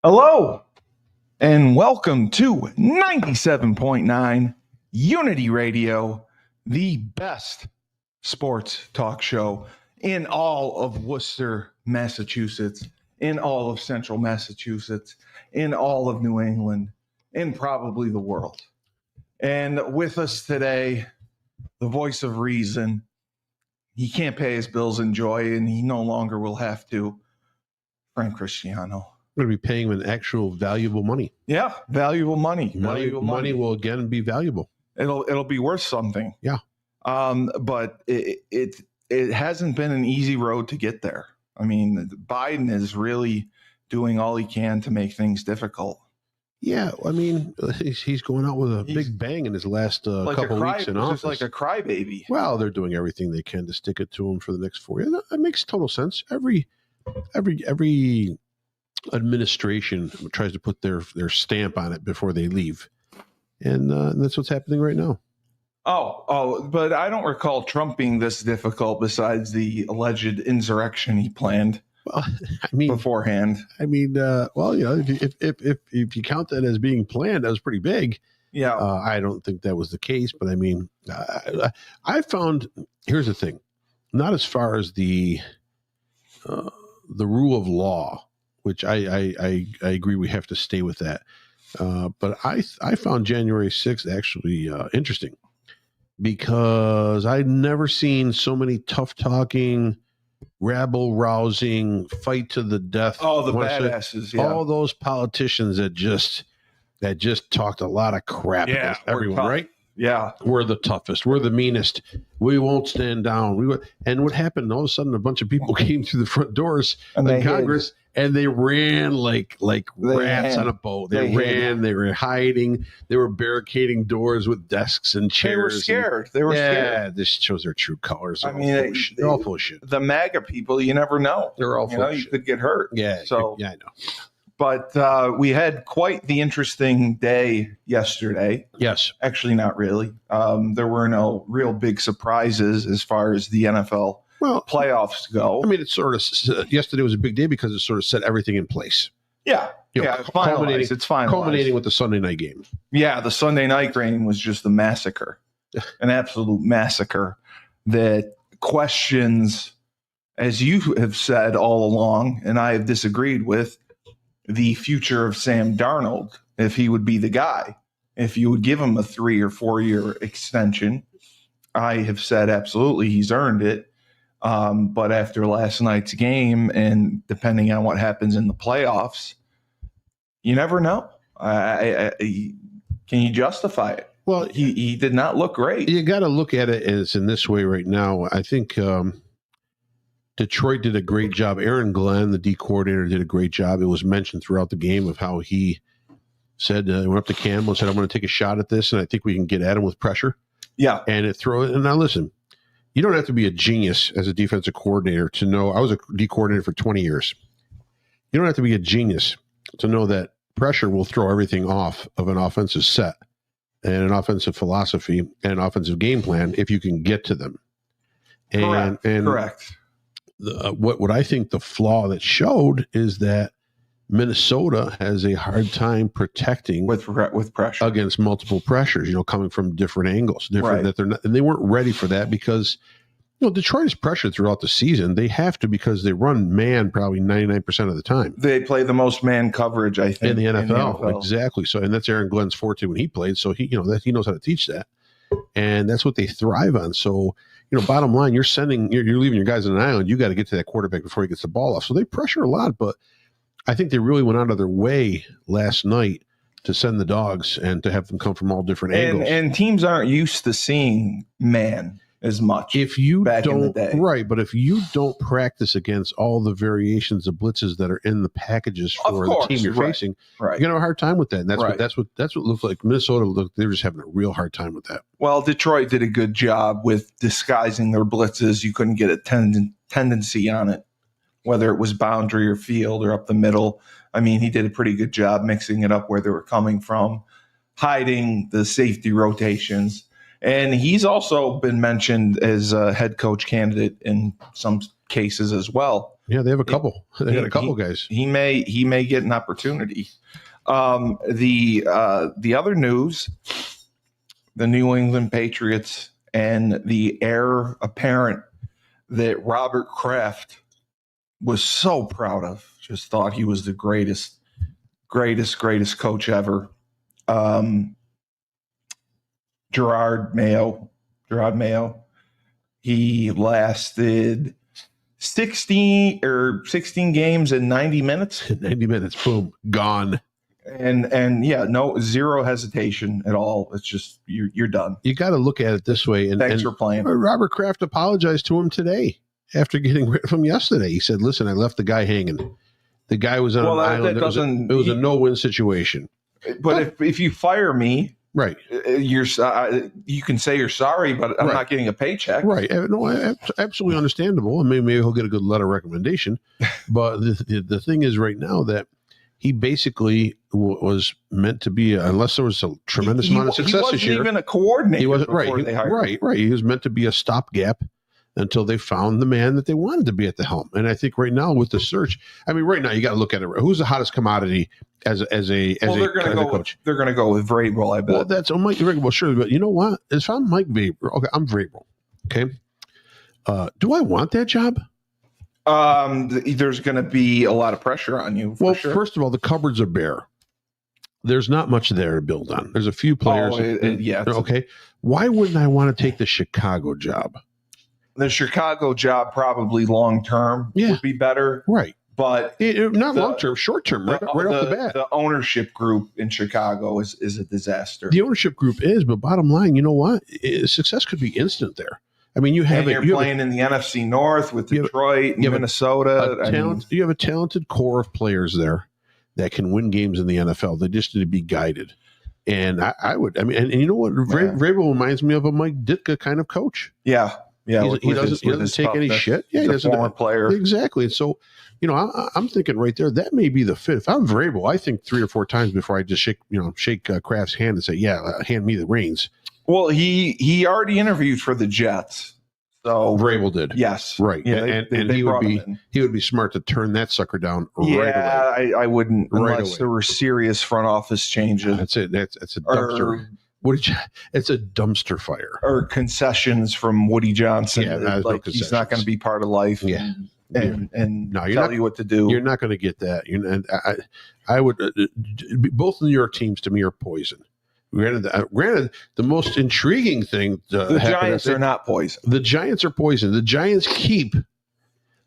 Hello, and welcome to 97.9 Unity Radio, the best sports talk show in all of Worcester, Massachusetts, in all of Central Massachusetts, in all of New England, and probably the world. And with us today, the voice of reason. He can't pay his bills in joy, and he no longer will have to. Frank Cristiano. We're going to be paying him an actual valuable money. Yeah, valuable money. Money will again be valuable. It'll be worth something. Yeah. But it hasn't been an easy road to get there. I mean, Biden is really doing all he can to make things difficult. Yeah, I mean, he's going out with a big bang in his last couple weeks in office. Just like a crybaby. Well, they're doing everything they can to stick it to him for the next 4 years. That makes total sense. Every administration tries to put their stamp on it before they leave, and that's what's happening right now. But I don't recall Trump being this difficult besides the alleged insurrection he planned. Well, I mean, beforehand. I mean, if you count that as being planned, that was pretty big. Yeah. I don't think that was the case, but I mean, I found, here's the thing, not as far as the rule of law, which I agree we have to stay with that. But I found January 6th actually interesting because I'd never seen so many tough talking, rabble rousing, fight to the death. Oh, the badasses. Yeah. All those politicians that just talked a lot of crap against everyone, right? Yeah. We're the toughest. We're the meanest. We won't stand down. And what happened? All of a sudden, a bunch of people came through the front doors in Congress, and they ran like rats on a boat. They were hiding. They were barricading doors with desks and chairs. They were scared. Scared. This shows their true colors. I mean, they're all full of shit. The MAGA people, you never know. They're all full of shit. You could get hurt. Yeah. So, yeah, I know. But we had quite the interesting day yesterday. Yes. Actually, not really. There were no real big surprises as far as the NFL playoffs go. I mean, it's sort of yesterday was a big day because it sort of set everything in place. Yeah. It's finalized. Culminating with the Sunday night game. Yeah, the Sunday night game was just a massacre, an absolute massacre that questions, as you have said all along, and I have disagreed with, the future of Sam Darnold, if he would be the guy, if you would give him a 3 or 4 year extension. I have said absolutely he's earned it. But after last night's game, and depending on what happens in the playoffs, you never know. Can you justify it? Well, he did not look great. You got to look at it as in this way right now. I think Detroit did a great job. Aaron Glenn, the D coordinator, did a great job. It was mentioned throughout the game of how he said, went up to Campbell and said, I'm going to take a shot at this, and I think we can get at him with pressure. Yeah. And now listen, you don't have to be a genius as a defensive coordinator to know. I was a D coordinator for 20 years. You don't have to be a genius to know that pressure will throw everything off of an offensive set and an offensive philosophy and an offensive game plan if you can get to them. Correct. What I think the flaw that showed is that Minnesota has a hard time protecting with pressure against multiple pressures, coming from different angles, that they're not, and they weren't ready for that because, Detroit is pressured throughout the season. They have to, because they run man probably 99% of the time. They play the most man coverage, I think, in the NFL. Exactly. So, and that's Aaron Glenn's forte when he played. So he knows how to teach that, and that's what they thrive on. So, bottom line, you're leaving your guys on an island. You got to get to that quarterback before he gets the ball off. So they pressure a lot, but I think they really went out of their way last night to send the dogs and to have them come from all different angles. And teams aren't used to seeing man as much. If you back in the day. Right, but if you don't practice against all the variations of blitzes that are in the packages for the team you're facing, you're gonna have a hard time with that. And that's what looked like. Minnesota they're just having a real hard time with that. Well, Detroit did a good job with disguising their blitzes. You couldn't get a tendency on it, whether it was boundary or field or up the middle. I mean, he did a pretty good job mixing it up where they were coming from, hiding the safety rotations. And he's also been mentioned as a head coach candidate in some cases as well. Yeah, they have a couple. They got a couple guys. He may get an opportunity. The other news, the New England Patriots and the heir apparent that Robert Kraft was so proud of, just thought he was the greatest coach ever. Gerard Mayo, he lasted 16 games in 90 minutes. 90 minutes, boom, gone. And yeah, zero hesitation at all. It's just you're done. You got to look at it this way. And thanks for playing. Robert Kraft apologized to him today after getting rid of him yesterday. He said, "Listen, I left the guy hanging. The guy was on an island. It was a no-win situation. But if you fire me, right, you can say you're sorry, but I'm not getting a paycheck. Right. No, absolutely understandable. I mean, maybe he'll get a good letter recommendation. But the thing is right now that he basically was meant to be, unless there was a tremendous amount of success this year. He wasn't even a coordinator. He wasn't right. He was meant to be a stopgap until they found the man that they wanted to be at the helm. And I think right now with the search, I mean, right now you got to look at it. Who's the hottest commodity as a coach? They're going to go with Vrabel, I bet. Well, that's Mike Vrabel, sure. But you know what? If I'm Mike Vrabel, okay, I'm Vrabel. Okay. Do I want that job? There's going to be a lot of pressure on you. Well, sure. First of all, the cupboards are bare. There's not much there to build on. There's a few players. Okay. Why wouldn't I want to take the Chicago job? The Chicago job probably long term would be better. Right. But not long term, short term, right off the bat. The ownership group in Chicago is a disaster. The ownership group is, but bottom line, you know what? Success could be instant there. I mean, you're playing in the NFC North with Detroit and Minnesota. You have a talented core of players there that can win games in the NFL. They just need to be guided. And and you know what? Vrabel reminds me of a Mike Ditka kind of coach. Yeah. Yeah. He doesn't take any shit. Yeah, he doesn't. Former player. Exactly. And so, I'm thinking right there, that may be the fit. If I'm Vrabel, I think 3 or 4 times before I just shake Kraft's hand and say, hand me the reins. Well, he already interviewed for the Jets. So Vrabel did. Yes. Right. Yeah, and he would be smart to turn that sucker down right away. Yeah, I wouldn't unless there were serious front office changes. That's it. That's a dumpster. It's a dumpster fire. Or concessions from Woody Johnson. Yeah, he's not going to be part of life. Yeah. And tell you what to do. You're not going to get that. I would both New York teams to me are poison. Granted, the most intriguing thing the Giants are not poison. The Giants are poison. The Giants keep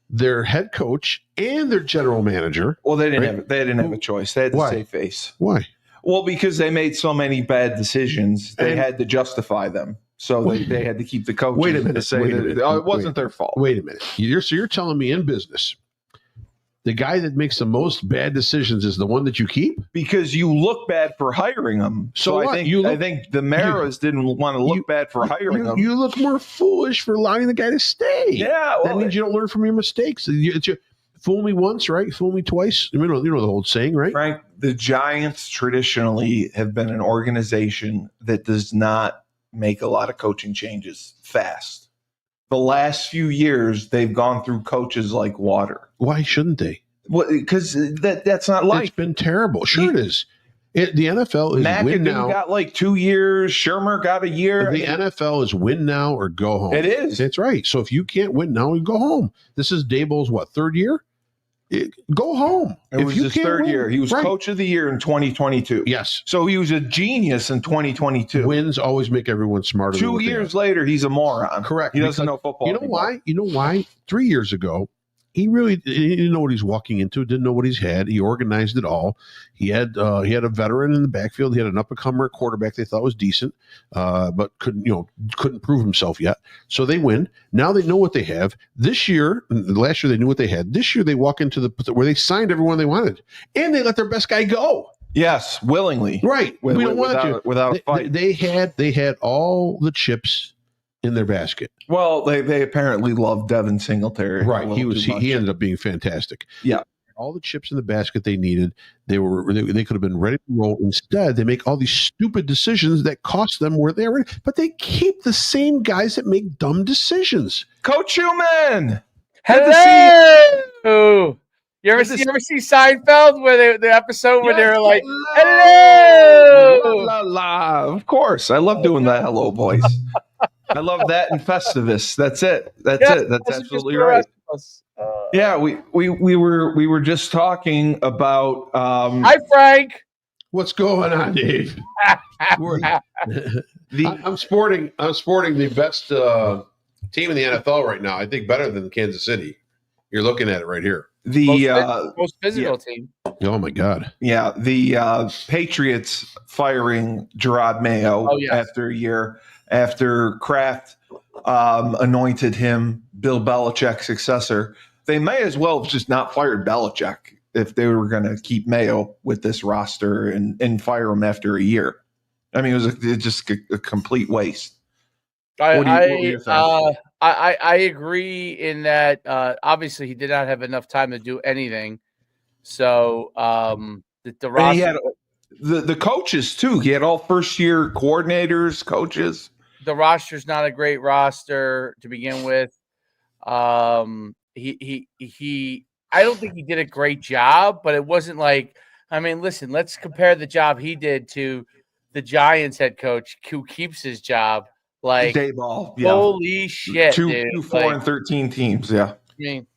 their head coach and their general manager. Well, they didn't have a choice. They had to save face. Why? Well, because they made so many bad decisions, they had to justify them. So they had to keep the coach. Wait a minute. It wasn't their fault. Wait a minute. You're telling me in business, the guy that makes the most bad decisions is the one that you keep? Because you look bad for hiring them. So I think the Maras didn't want to look bad for hiring them. You look more foolish for allowing the guy to stay. Yeah. That means you don't learn from your mistakes. Fool me once, right? Fool me twice. You know the old saying, right? Frank, the Giants traditionally have been an organization that does not make a lot of coaching changes fast. The last few years, they've gone through coaches like water. Why shouldn't they? Well, because that's not life. It's been terrible. Sure it is. The NFL is McAdoo win now. Got like 2 years. Shermer got a year. The NFL is win now or go home. It is. That's right. So if you can't win now, you go home. This is Daboll's, 3rd year? Go home. It was his 3rd year. He was coach of the year in 2022. Yes. So he was a genius in 2022. Wins always make everyone smarter. 2 years later, he's a moron. Correct. He doesn't know football. You know why? You know why? 3 years ago, he didn't know what he's walking into. Didn't know what he's had. He organized it all. He had a veteran in the backfield. He had an up-and-comer quarterback they thought was decent, but couldn't prove himself yet. So they win. Now they know what they have. Last year they knew what they had. This year they walk into where they signed everyone they wanted, and they let their best guy go. Yes, willingly. Right. We don't want without a fight. They had all the chips in their basket. Well, they apparently loved Devin Singletary. Right. He ended up being fantastic. Yeah. All the chips in the basket they needed. They could have been ready to roll. Instead, they make all these stupid decisions that cost them where they were. But they keep the same guys that make dumb decisions. Coach Schuman. Good to see you. Hello. You ever see Seinfeld where the episode where Yes, they're like, hello. hello. La, la, la. Of course. I love doing that hello voice. I love that in Festivus. That's it. That's Yeah, it. That's just absolutely for the right. rest of us. Yeah, we were just talking about Hi, Frank. What's going on, Dave? I'm sporting the best team in the NFL right now. I think better than Kansas City. You're looking at it right here. The most physical team. Oh my God! Yeah, the Patriots firing Gerard Mayo after a year after Kraft anointed him Bill Belichick's successor. They may as well have just not fired Belichick if they were going to keep Mayo with this roster and fire him after a year. I mean, it was just a complete waste. What were your thoughts? I agree in that obviously he did not have enough time to do anything. So the roster, and he had the coaches too. He had all first year coordinators, coaches. The roster's not a great roster to begin with. He I don't think he did a great job, but it wasn't like, I mean, listen, let's compare the job he did to the Giants head coach who keeps his job. Like, Dayball, yeah. Holy shit, dude. 2-4-13 teams, yeah. I mean,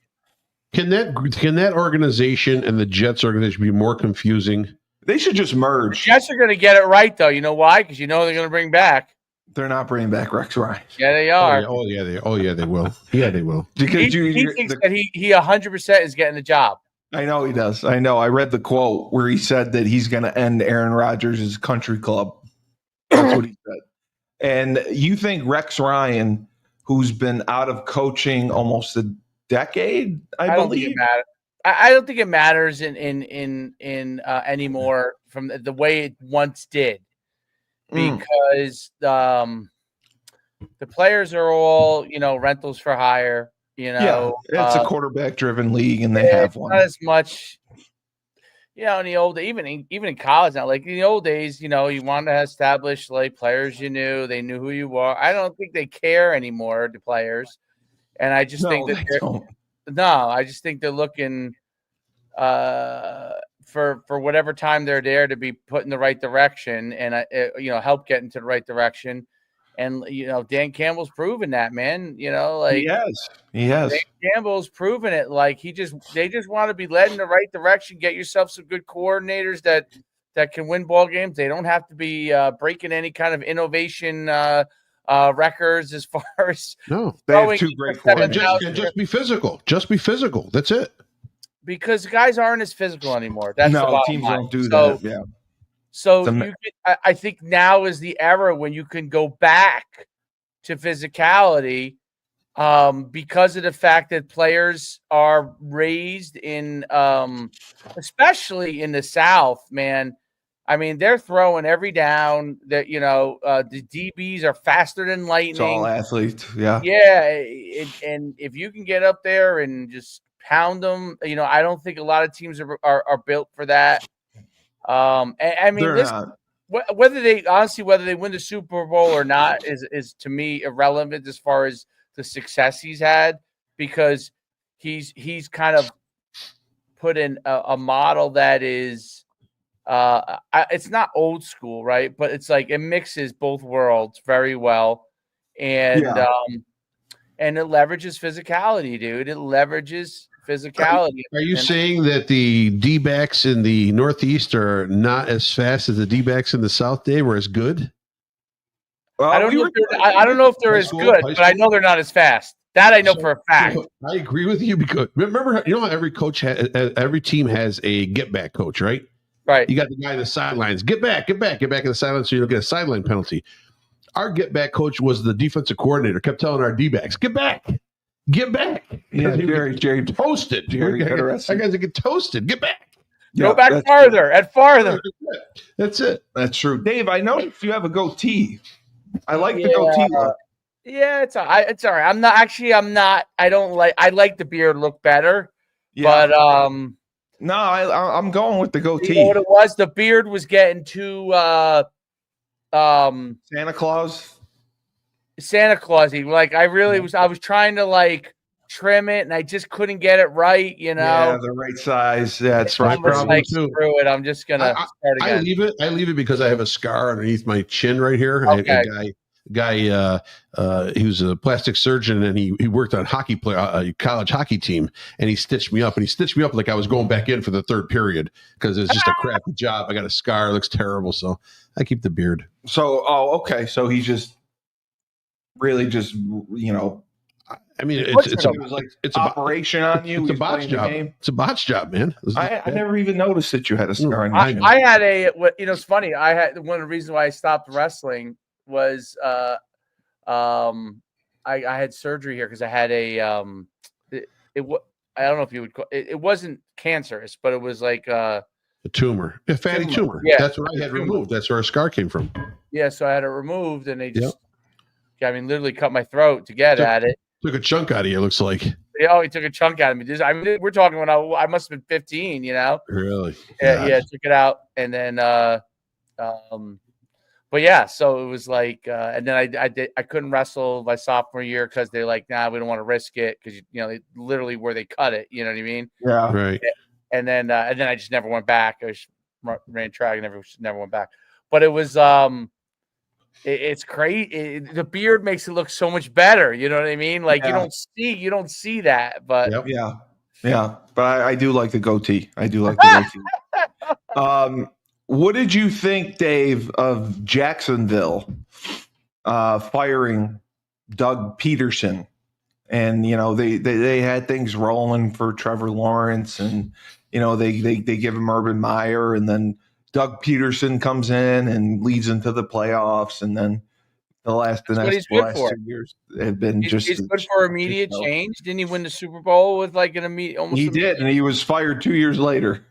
can that organization and the Jets organization be more confusing? They should just merge. The Jets are going to get it right, though. You know why? Because you know they're going to bring back. They're not bringing back Rex Ryan. Yeah, they are. Oh yeah, they will. Yeah, they will. Because he thinks that he 100% is getting the job. I know he does. I know. I read the quote where he said that he's going to end Aaron Rodgers' country club. That's what he said. And you think Rex Ryan, who's been out of coaching almost a decade, I believe? Don't think it matters. I don't think it matters in anymore from the way it once did, because the players are all rentals for hire. Yeah, it's a quarterback-driven league, and they have one. Not as much. In the old even in college now, like in the old days, you wanted to establish like players you knew, they knew who you were. I don't think they care anymore, the players, and I just think that I just think they're looking for whatever time they're there to be put in the right direction and help get into the right direction. And Dan Campbell's proven that, man. He has. Dan Campbell's proven it. Like they just want to be led in the right direction. Get yourself some good coordinators that can win ball games. They don't have to be breaking any kind of innovation records as far as no. They have two great coordinators. Just be physical. Just be physical. That's it. Because guys aren't as physical anymore. That's the bottom teams line. Don't do that. Yeah. So I think now is the era when you can go back to physicality because of the fact that players are raised in, especially in the South, man. I mean, they're throwing every down. That the DBs are faster than lightning. It's all athletes, yeah. Yeah, and if you can get up there and just pound them, I don't think a lot of teams are built for that. I mean, whether they win the Super Bowl or not is to me irrelevant as far as the success he's had, because he's kind of put in a model that is it's not old school, right? But it's like it mixes both worlds very well, and and it leverages physicality, dude. It leverages physicality. Are you saying that the D-backs in the Northeast are not as fast as the D-backs in the South? They were as good? Well, I don't know if they're as good, but I know they're not as fast. That I know for a fact. So I agree with you, because remember, how every team has a get-back coach, right? Right. You got the guy in the sidelines. Get back in the sidelines so you don't get a sideline penalty. Our get-back coach was the defensive coordinator, kept telling our D-backs, get back. Yeah, Jerry toasted. I guys get toasted. Get back. Go back farther and farther. That's it. That's true. Dave, I noticed you have a goatee. I like the goatee look. Yeah, it's all right. It's all right. I like the beard look better. Yeah. But no, I'm going with the goatee. You know what it was? The beard was getting too Santa Claus. Like I was trying to like trim it, and I just couldn't get it right. Yeah, the right size. Yeah, it's My frustrating. problem too. Screw it. I'm just gonna start again. I leave it because I have a scar underneath my chin right here. Okay. He was a plastic surgeon, and he worked on a college hockey team, and he stitched me up, like I was going back in for the third period because it was just a crappy job. I got a scar, it looks terrible, so I keep the beard. So, okay. So he just really just, I mean, it's operation on you. It's a botch job. It's a botch job, man. I never even noticed that you had a scar on your chin. I had it's funny. I had one of the reasons why I stopped wrestling was I had surgery here because I had a I don't know if you would call it wasn't cancerous, but it was like a tumor, a fatty tumor. Yeah, that's what I had removed. That's where our scar came from. Yeah, so I had it removed, and they just, literally cut my throat to get at it. Took a chunk out of you. It looks like. Yeah, he took a chunk out of me. We're talking when I must have been 15. Really? Yeah, took it out, and then but yeah, so it was like, and then I couldn't wrestle my sophomore year because they're like, nah, we don't want to risk it because literally where they cut it, you know what I mean? Yeah, right. And then I just never went back. I just ran track and never went back. But it was it's crazy. The beard makes it look so much better. You know what I mean? Like you don't see that, but yeah. But I do like the goatee. I do like the goatee. What did you think, Dave, of Jacksonville firing Doug Peterson? And they had things rolling for Trevor Lawrence, and they give him Urban Meyer, and then Doug Peterson comes in and leads into the playoffs, and then the last 2 years have been he's good for immediate change. Didn't he win the Super Bowl with like an immediate? He did, and he was fired 2 years later.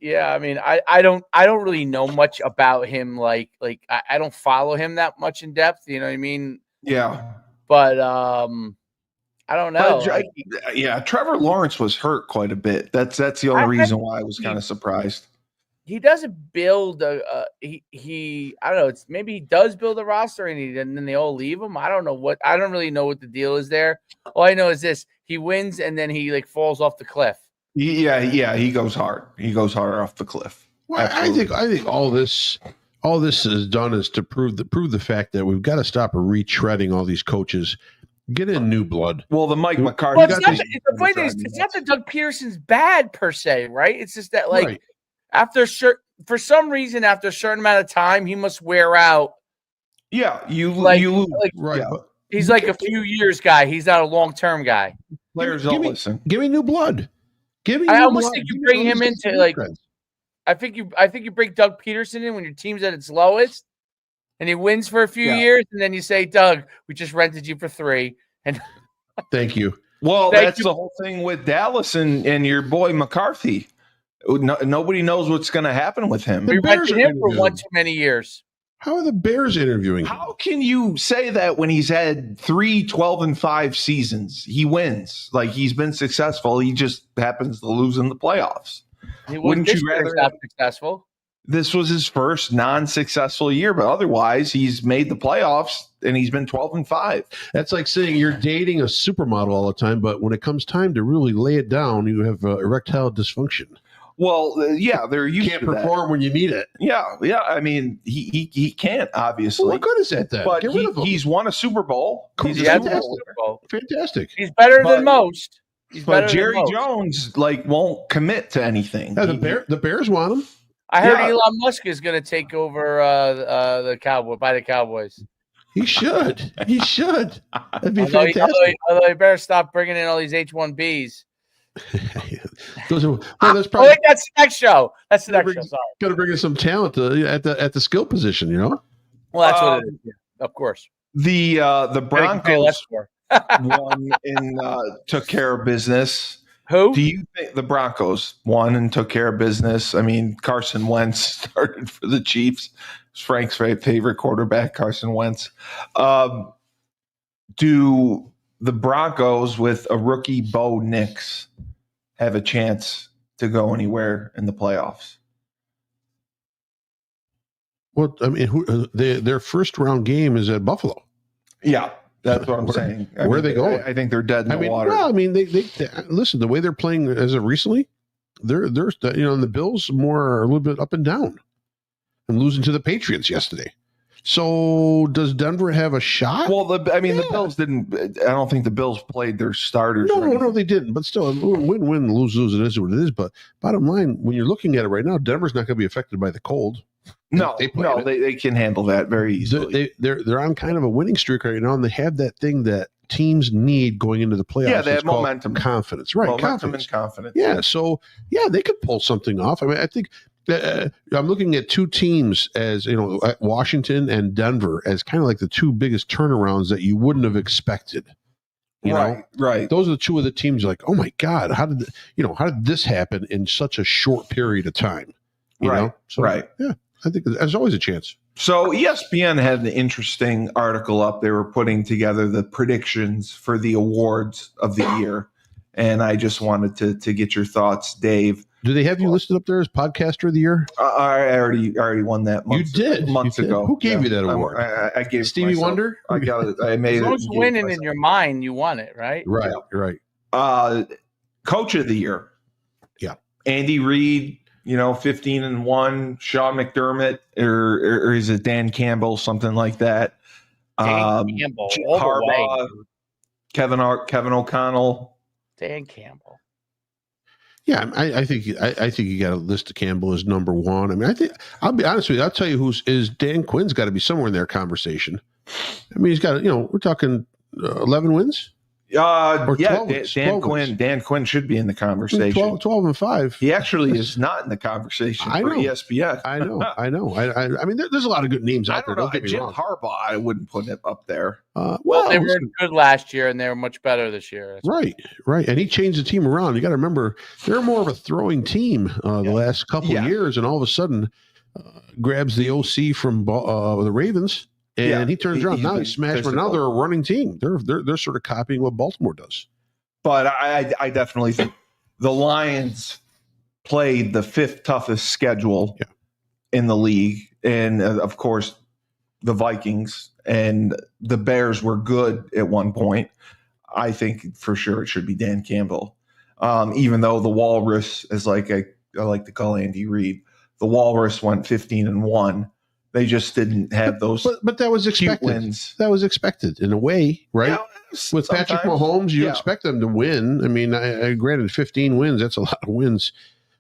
Yeah, I mean, I don't really know much about him. Like I don't follow him that much in depth. You know what I mean? Yeah, but I don't know. Trevor Lawrence was hurt quite a bit. That's the only reason why I was kind of surprised. He doesn't build he I don't know. It's maybe he does build a roster and then they all leave him. I don't really know what the deal is there. All I know is this: he wins and then he like falls off the cliff. Yeah, he goes hard. He goes hard off the cliff. Well, I think all this is done is to prove the fact that we've got to stop retreading all these coaches. Get in new blood. Well, the Mike McCarthy. Well, it's not that Doug Peterson's bad per se, right? It's just that for some reason after a certain amount of time he must wear out. Yeah, you lose. Right. Yeah. He's like a few years guy. He's not a long-term guy. Players don't listen. Give me new blood. I almost think you bring him into like. I think you bring Doug Peterson in when your team's at its lowest, and he wins for a few years, and then you say, "Doug, we just rented you for 3." And thank you. Well, that's the whole thing with Dallas and your boy McCarthy. Nobody knows what's going to happen with him. We rented him for one too many years. How are the Bears interviewing him? How can you say that when he's had 3 12-5 seasons? He wins. Like, he's been successful. He just happens to lose in the playoffs. Wouldn't you rather not successful? This was his first non-successful year, but otherwise he's made the playoffs and he's been 12-5. That's like saying you're dating a supermodel all the time, but when it comes time to really lay it down, you have erectile dysfunction. Well, they're used can't to perform when you need it. Yeah. I mean, he can't, obviously. Well, what good is that then? But he's won a Super Bowl. He's fantastic. He's better than most. But Jerry Jones won't commit to anything. Yeah, the Bears want him. I heard Elon Musk is going to take over the Cowboys. He should. That'd be fantastic. Although he better stop bringing in all these H-1Bs. That's probably. That's the next show. That's the next show. Sorry. Got to bring in some talent at the skill position. Well, that's what it is. Yeah, of course. The Broncos won and took care of business. Who? Do you think the Broncos won and took care of business? I mean, Carson Wentz started for the Chiefs. It's Frank's favorite quarterback, Carson Wentz. Do the Broncos with a rookie Bo Nix have a chance to go anywhere in the playoffs? Well, I mean, their first round game is at Buffalo. Yeah. That's what I'm saying. Where are they going? I think they're dead in the water. Well, I mean, they listen. The way they're playing as of recently, they're and the Bills are a little bit up and down, and losing to the Patriots yesterday. So does Denver have a shot? Well, the Bills didn't. I don't think the Bills played their starters. No, they didn't. But still, win, lose. It is what it is. But bottom line, when you're looking at it right now, Denver's not going to be affected by the cold. They can handle that very easily. They're on kind of a winning streak right now, and they have that thing that teams need going into the playoffs. Yeah, they have momentum, confidence, right? Momentum and confidence. Yeah, so they could pull something off. I mean, I think I'm looking at two teams as Washington and Denver as kind of like the two biggest turnarounds that you wouldn't have expected. Right. Those are the two of the teams. Like, oh my God, how did this happen in such a short period of time? You know? So, right. Yeah. I think there's always a chance. So ESPN had an interesting article up. They were putting together the predictions for the awards of the year. And I just wanted to get your thoughts, Dave. Do they have you listed up there as podcaster of the year? I already won that months ago. Who gave you that award? I gave Stevie myself. Wonder? I got it. I made as it. long as you win it in your mind, you won it, right? Right, right. Coach of the year. Yeah. Andy Reid. 15-1, Sean McDermott, or is it Dan Campbell, something like that? Dan Campbell, Harbaugh, Kevin O'Connell, Dan Campbell. Yeah, I think you got to list Campbell as number one. I mean, I'll be honest with you. I'll tell you is Dan Quinn's got to be somewhere in their conversation. I mean, he's got we're talking 11 wins. Dan Quinn should be in the conversation. 12 and 5. He actually is not in the conversation for ESPN. I know. I mean, there's a lot of good names out there. Don't get me Jim wrong. Harbaugh, I wouldn't put him up there. Well, they were good last year, and they were much better this year. Right. And he changed the team around. You got to remember, they're more of a throwing team the last couple of years, and all of a sudden grabs the OC from the Ravens. And he turns around. Now he's smashed. Now they're a running team. They're sort of copying what Baltimore does. But I definitely think the Lions played the 5th toughest schedule in the league, and of course the Vikings and the Bears were good at one point. I think for sure it should be Dan Campbell, even though the Walrus, as I like to call Andy Reid, the Walrus went 15-1. They just didn't have those. But that was expected. Wins. That was expected in a way, right? Yeah, with Patrick Mahomes, you expect them to win. I mean, I granted 15 wins. That's a lot of wins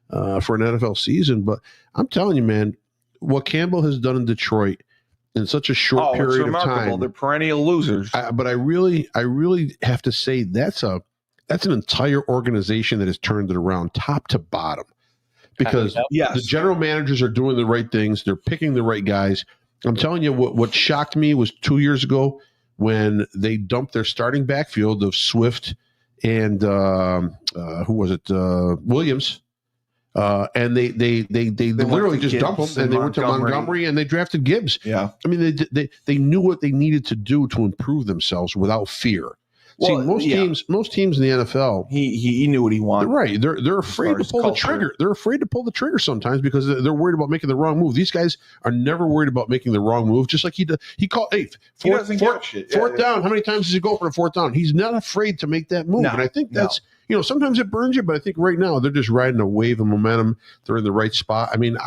for an NFL season. But I'm telling you, man, what Campbell has done in Detroit in such a short period of time. They're perennial losers. But I really have to say that's an entire organization that has turned it around top to bottom. Because the general managers are doing the right things. They're picking the right guys. I'm telling you, what shocked me was 2 years ago when they dumped their starting backfield of Swift and who was it? Williams. And they literally just dumped them, and they went to Montgomery and they drafted Gibbs. Yeah. I mean, they knew what they needed to do to improve themselves without fear. Well, most teams in the NFL, he knew what he wanted. Right, they're afraid to pull the trigger. They're afraid to pull the trigger sometimes because they're worried about making the wrong move. These guys are never worried about making the wrong move. Just like he did. He called fourth down. How many times does he go for a fourth down? He's not afraid to make that move. No, and I think that's sometimes it burns you, but I think right now they're just riding a wave of momentum. They're in the right spot. I mean,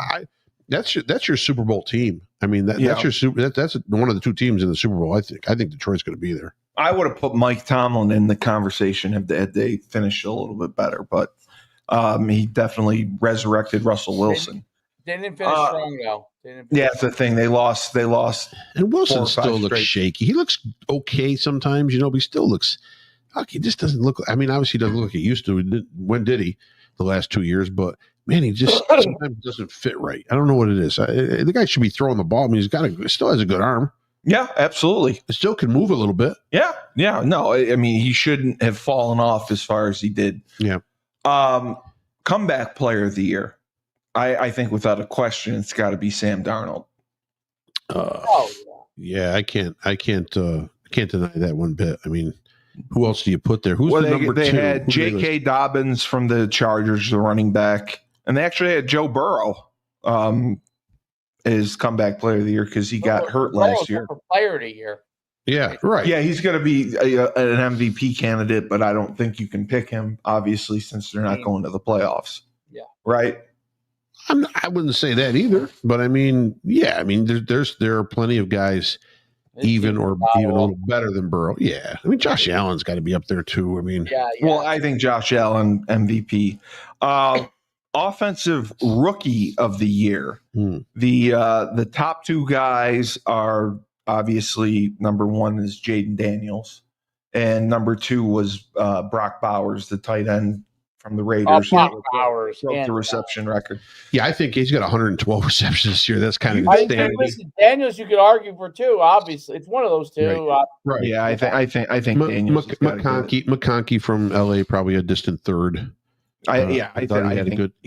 that's your Super Bowl team. I mean, that's one of the two teams in the Super Bowl. I think Detroit's going to be there. I would have put Mike Tomlin in the conversation if they finished a little bit better, but he definitely resurrected Russell Wilson. They didn't finish strong though. That's the thing. They lost. And Wilson still looks shaky. He looks okay sometimes, but he still looks. He just doesn't look. I mean, obviously, he doesn't look like he used to. When did he? The last 2 years, but man, he just sometimes doesn't fit right. I don't know what it is. The guy should be throwing the ball. I mean, still has a good arm. Yeah, absolutely. It still can move a little bit. Yeah. No, I mean, he shouldn't have fallen off as far as he did. Yeah. Comeback player of the year. I think without a question, it's got to be Sam Darnold. Yeah, I can't deny that one bit. I mean, who else do you put there? Who's the number two? They had J.K. Dobbins from the Chargers, the running back, and they actually had Joe Burrow as comeback player of the year because he got hurt last year. Player of the year. Yeah, right. Yeah, he's going to be an MVP candidate, but I don't think you can pick him, obviously, since they're not going to the playoffs. Yeah. Right? I wouldn't say that either, but I mean, yeah, I mean, there are plenty of guys even a little better than Burrow. Yeah, I mean, Josh Allen's got to be up there too. I mean, Well, I think Josh Allen MVP, offensive rookie of the year. The top two guys are obviously number one is Jaden Daniels, and number two was Brock Bowers, the tight end from the Raiders. Brock Bowers broke the reception record. Yeah, I think he's got 112 receptions this year. That's kind of insane. Daniels, you could argue for two. Obviously, it's one of those two. Right. Yeah, I think Daniels. McConkey from LA probably a distant third. I thought he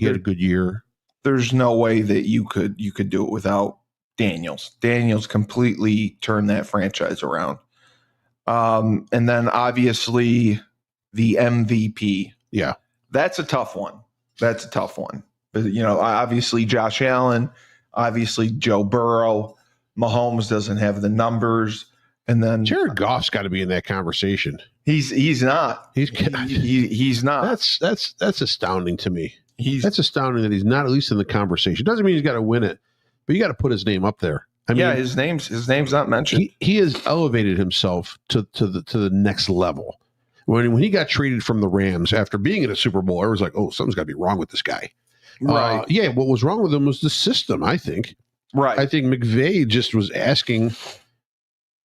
had a good year. There's no way that you could do it without Daniels. Daniels completely turned that franchise around. And then obviously the MVP. Yeah. That's a tough one. But, obviously Josh Allen, obviously Joe Burrow. Mahomes doesn't have the numbers. And then Jared Goff's got to be in that conversation. He's not. He's not. That's astounding to me. That's astounding that he's not at least in the conversation. Doesn't mean he's got to win it, but you got to put his name up there. I mean, his name's not mentioned. He has elevated himself to the next level. When he got traded from the Rams after being in a Super Bowl, everyone's like, "Oh, something's got to be wrong with this guy." Right? What was wrong with him was the system. I think. Right. I think McVay just was asking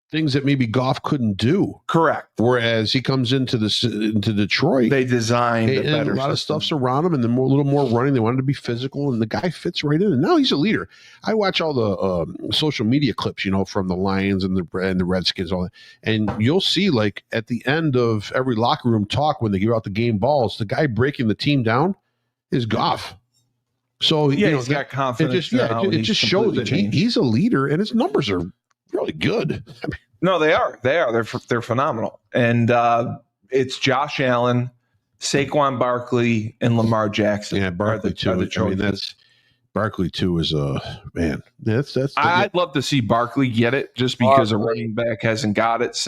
things that maybe Goff couldn't do. Correct. Whereas he comes into Detroit, they designed a better lot system. of stuff's around him, and then a little more running. They wanted to be physical, and the guy fits right in. And now he's a leader. I watch all the social media clips, from the Lions and the Redskins, all that, and you'll see like at the end of every locker room talk when they give out the game balls, the guy breaking the team down is Goff. So he's got confidence. It just shows that he's a leader, and his numbers are really good. I mean, no, they are. They're phenomenal. And it's Josh Allen, Saquon Barkley, and Lamar Jackson. Yeah, Barkley too. I mean, Barkley too is man. I'd love to see Barkley get it, just because a running back hasn't got it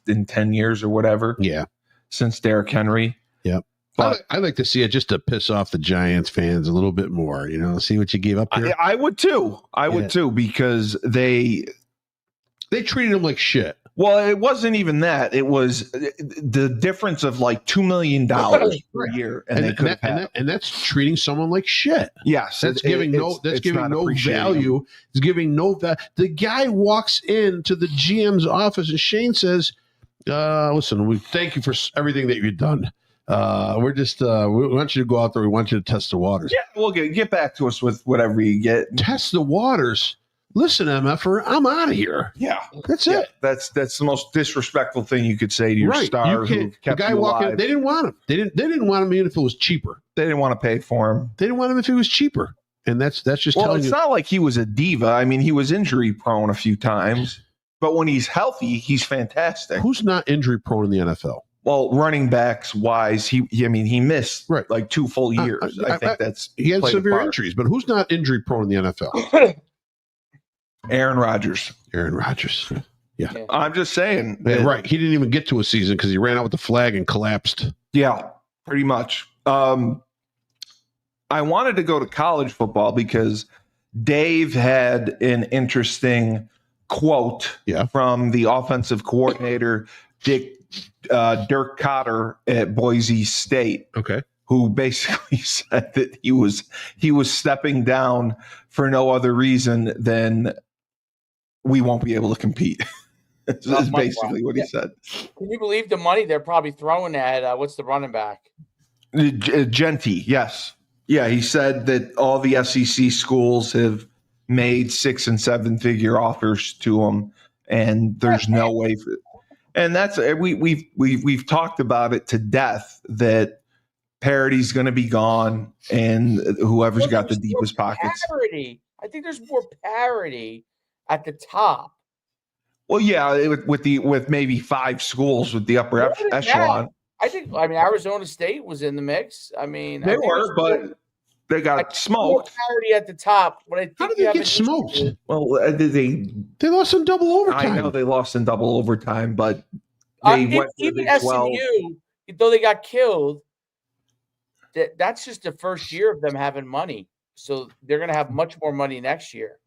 in 10 years or whatever. Yeah, since Derrick Henry. Yep. But I like to see it just to piss off the Giants fans a little bit more. See what you gave up here. I would too. I would too, because they treated him like shit. Well, it wasn't even that. It was the difference of like $2 million per year, and that's treating someone like shit. Yes, that's giving no value. It's giving no value. The guy walks into the GM's office, and Shane says, "Listen, we thank you for everything that you've done. We're just we want you to go out there. We want you to test the waters. Yeah, we'll get back to us with whatever you get. Test the waters." Listen, MFer, I'm out of here. Yeah, that's it. That's the most disrespectful thing you could say to your star who kept the guy you walking. alive. They didn't want him. They didn't want him even if it was cheaper. They didn't want to pay for him. They didn't want him if it was cheaper. And that's just well, telling it's you. not like he was a diva. I mean, he was injury prone a few times, but when he's healthy, he's fantastic. Who's not injury prone in the NFL? Well, running backs wise, he missed like 2 full years. I think he had severe injuries, but who's not injury prone in the NFL? Aaron Rodgers. Yeah. I'm just saying. Right. He didn't even get to a season because he ran out with the flag and collapsed. Yeah, pretty much. I wanted to go to college football because Dave had an interesting quote from the offensive coordinator, Dirk Cotter at Boise State. Okay. Who basically said that he was stepping down for no other reason than we won't be able to compete. That's basically what he said. Can you believe the money they're probably throwing at what's the running back? Genty, yes. Yeah, he said that all the SEC schools have made 6 and 7 figure offers to him, and there's no way for it. And that's we've talked about it to death that parity's going to be gone, and whoever's got the deepest pockets. Parity. I think there's more parity at the top. Well, yeah, with maybe 5 schools with the upper echelon. I mean, Arizona State was in the mix. I mean, they were, but They got smoked. Parity at the top. What I think How did they get smoked? Well, they lost in double overtime. I know they lost in double overtime, but they went even SMU, though they got killed. That's just the first year of them having money, so they're going to have much more money next year.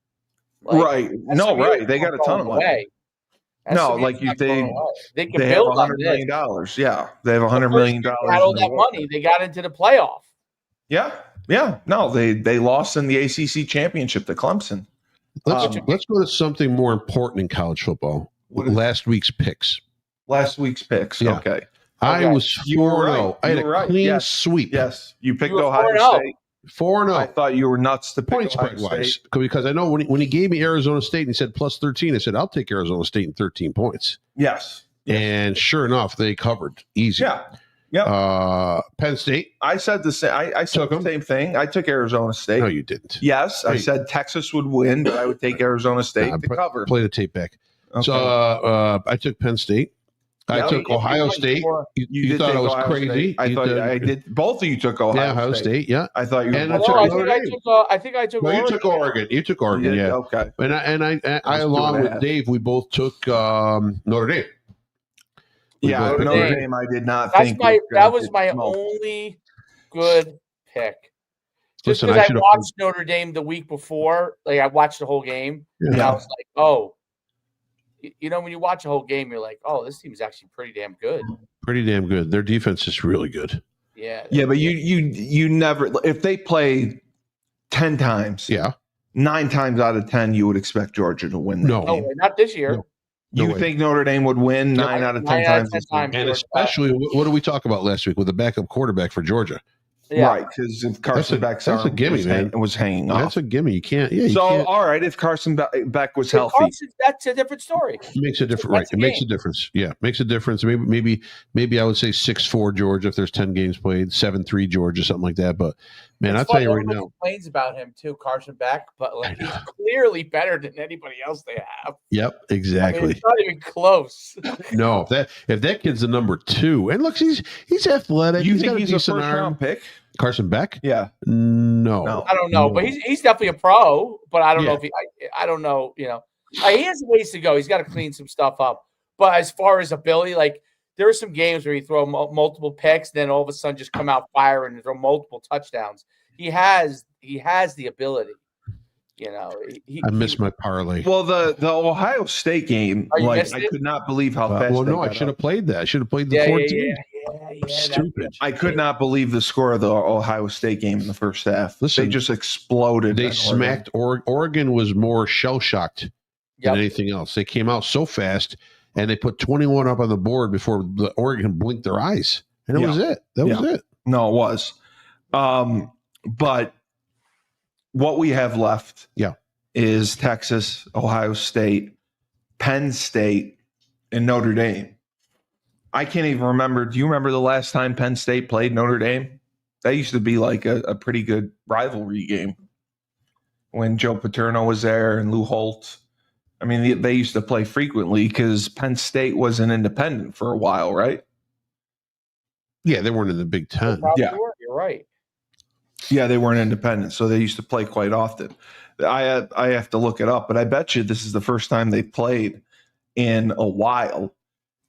Right? No, right. They got a ton of money. No, like they can build $100 million. Yeah, they have $100 million. Had all that money, they got into the playoff. Yeah. No, they lost in the ACC championship to Clemson. Let's go to something more important in college football. Last week's picks. Yeah. Okay. I was 4-0. I had a clean sweep. Yes, you picked Ohio State. 4-0. I thought you were nuts to pick point spread wise, because I know when he gave me Arizona State and he said plus 13, I said I'll take Arizona State in 13 points. Yes. And sure enough, they covered easy. Yeah. Penn State. I said the same. I said the same thing. I took Arizona State. No, you didn't. Yes, I said Texas would win, but I would take Arizona State to cover. Play the tape back. Okay. So I took Penn State. I took Ohio State. You thought I was crazy. I thought I did. Both of you took Ohio State. Yeah, I thought you were. And I think I took. No, Oregon. you took Oregon. You took Oregon. Yeah. Okay. And I along with Dave, we both took Notre Dame. Notre Dame. I did not think. That was my smoked. only good pick. Just because I watched Notre Dame the week before, like I watched the whole game, and I was like, oh. You know, when you watch a whole game, you're like, "Oh, this team is actually pretty damn good." Pretty damn good. Their defense is really good. Yeah. Yeah, but you never, if they play 10 times, 9 times out of 10, you would expect Georgia to win. No, not this year. No. You think Notre Dame would win 9 out of 10 times? And especially, what did we talk about last week with the backup quarterback for Georgia? Yeah. Right, because if Carson Beck's arm was hanging off. That's a gimme. You can't. All right, if Carson Beck was healthy, that's a different story. It makes a difference. Right, it makes a difference. Yeah, makes a difference. Maybe I would say 6-4 Georgia if there's 10 games played, 7-3 Georgia, something like that. But man, I'll tell you right now, complains about him too, Carson Beck, but like he's clearly better than anybody else they have. Yep, exactly. I mean, it's not even close. No, if that kid's the number 2, and look, he's athletic. You think he's a first-round pick? Carson Beck? Yeah. No. I don't know, but he's definitely a pro. But I don't know if I don't know. You know, he has ways to go. He's got to clean some stuff up. But as far as ability, like there are some games where you throw multiple picks, then all of a sudden just come out fire and throw multiple touchdowns. He has the ability. You know, I missed my parlay. Well, the Ohio State game, I could not believe how fast. Well, no, I should have played that. I should have played the 14. Stupid. I could not believe the score of the Ohio State game in the first half. Listen, they just exploded. They smacked Oregon. Oregon was more shell-shocked than anything else. They came out so fast, and they put 21 up on the board before the Oregon blinked their eyes. And that was it. That was it. No, it was. But what we have left is Texas, Ohio State, Penn State, and Notre Dame. I can't even remember. Do you remember the last time Penn State played Notre Dame? That used to be like a pretty good rivalry game when Joe Paterno was there and Lou Holtz. I mean, they used to play frequently because Penn State was an independent for a while, right? Yeah, they weren't in the Big Ten. Yeah, you're right. Yeah, they weren't independent, so they used to play quite often. I have to look it up, but I bet you this is the first time they played in a while.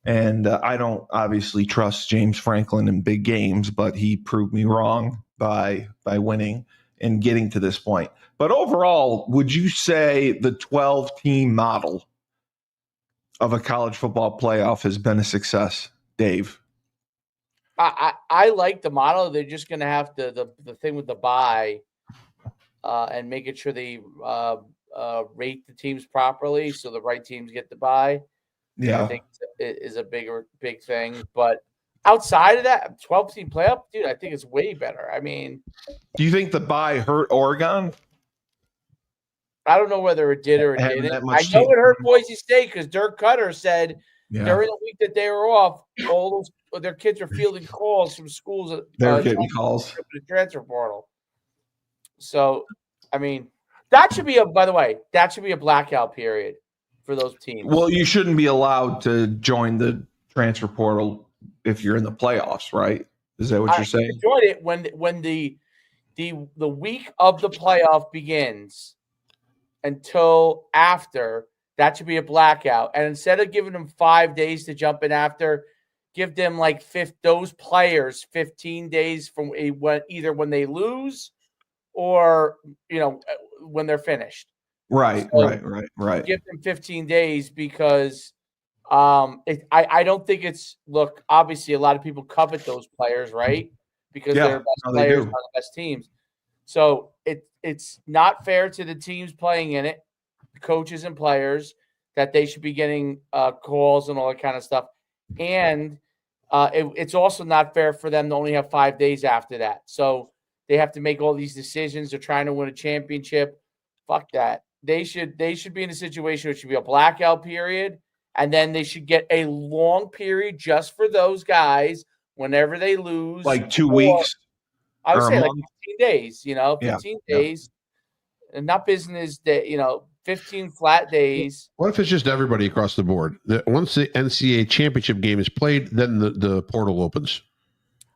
And I don't obviously trust James Franklin in big games, but he proved me wrong by winning and getting to this point. But overall, would you say the 12-team model of a college football playoff has been a success, Dave? I like the model. They're just going to have to the thing with the bye and making sure they rate the teams properly so the right teams get the bye. Yeah, I think it is a big thing. But outside of that, 12-team playoff, dude, I think it's way better. I mean, do you think the bye hurt Oregon? I don't know whether it did or it didn't. I know it hurt Boise State because Dirk Cutter said during the week that they were off, all their kids are fielding calls from schools. They're getting calls to the transfer portal. So, I mean, that should be a blackout period for those teams. Well, you shouldn't be allowed to join the transfer portal if you're in the playoffs, right? Is that what you're saying? Join it when the week of the playoff begins until after. That should be a blackout. And instead of giving them 5 days to jump in after, give them like those players 15 days from either when they lose or, when they're finished. Right. Give them 15 days because I don't think look, obviously a lot of people covet those players, right? Because they're best players on the best teams. So it's not fair to the teams playing in it, the coaches and players, that they should be getting calls and all that kind of stuff. And it's also not fair for them to only have 5 days after that. So they have to make all these decisions. They're trying to win a championship. Fuck that. They should be in a situation where it should be a blackout period, and then they should get a long period just for those guys whenever they lose. Like 2 weeks. I would say like 15 days, 15 days. And not business day, 15 flat days. What if it's just everybody across the board? Once the NCAA championship game is played, then the portal opens.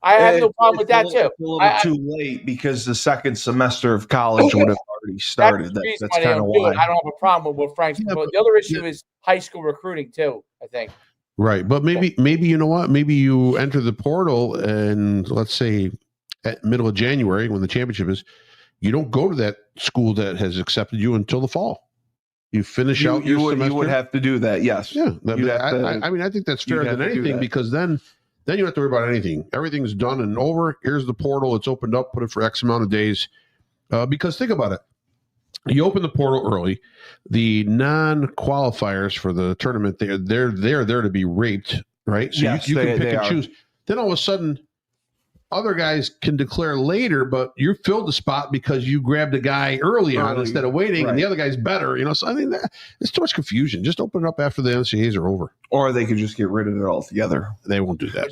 I have no problem with that too. It's a little too late because the second semester of college would have already started. That's kind of why. I don't have a problem with what Frank's. But the other issue is high school recruiting too, I think. Right, but maybe you know what? Maybe you enter the portal and let's say at middle of January when the championship is, you don't go to that school that has accepted you until the fall. You finish out your semester. You would have to do that, yes. Yeah, I think that's fairer than anything because then you don't have to worry about anything. Everything's done and over. Here's the portal. It's opened up. Put it for X amount of days. Because think about it. You open the portal early. The non-qualifiers for the tournament, they're there to be raped, right? So you can pick and choose. Then all of a sudden, other guys can declare later, but you filled the spot because you grabbed a guy early on instead of waiting, right. And the other guy's better. So I think it's too much confusion. Just open it up after the NCAAs are over. Or they could just get rid of it altogether. They won't do that.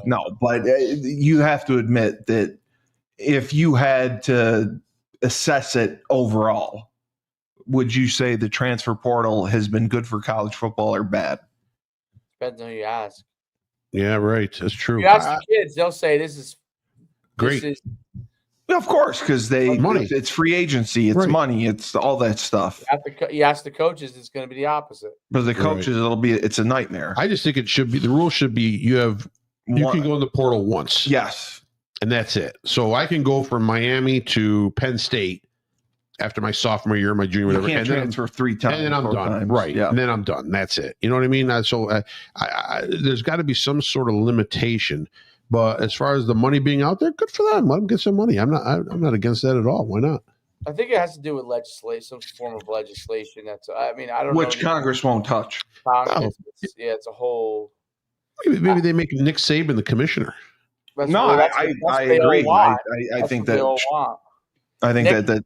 No. But you have to admit that if you had to assess it overall, would you say the transfer portal has been good for college football or bad? Depends on who you ask. Yeah, right. That's true. If you ask the kids, they'll say this is great. Of course, because money. It's free agency. It's money. It's all that stuff. You ask the coaches, it's going to be the opposite. But the coaches, it's a nightmare. I just think it should be, the rule should be you can go in the portal once. Yes. And that's it. So I can go from Miami to Penn State after my sophomore year, my junior, whatever. You can't transfer 3 times. And then I'm done. Times. Right. Yeah. And then I'm done. That's it. You know what I mean? So there's got to be some sort of limitation. But as far as the money being out there, good for them. Let them get some money. I'm not against that at all. Why not? I think it has to do with legislation, some form of legislation. I don't know. Which Congress won't touch. Congress, it's a whole. Maybe they make Nick Saban the commissioner. I agree. I think that. I think Nick, that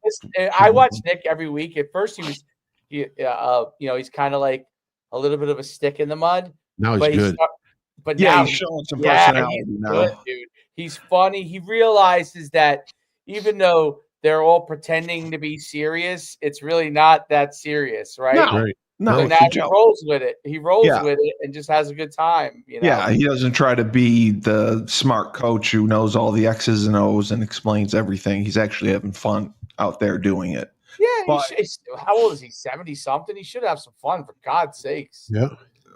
I watch Nick every week. At first, he's kind of like a little bit of a stick in the mud. Now he's good. But yeah, now he's showing some personality now. Good, dude. He's funny. He realizes that even though they're all pretending to be serious, it's really not that serious, right? No, right. No, so now he rolls with it. He rolls with it and just has a good time. Yeah, he doesn't try to be the smart coach who knows all the X's and O's and explains everything. He's actually having fun out there doing it. Yeah, how old is he? 70-something? He should have some fun, for God's sakes. Yeah.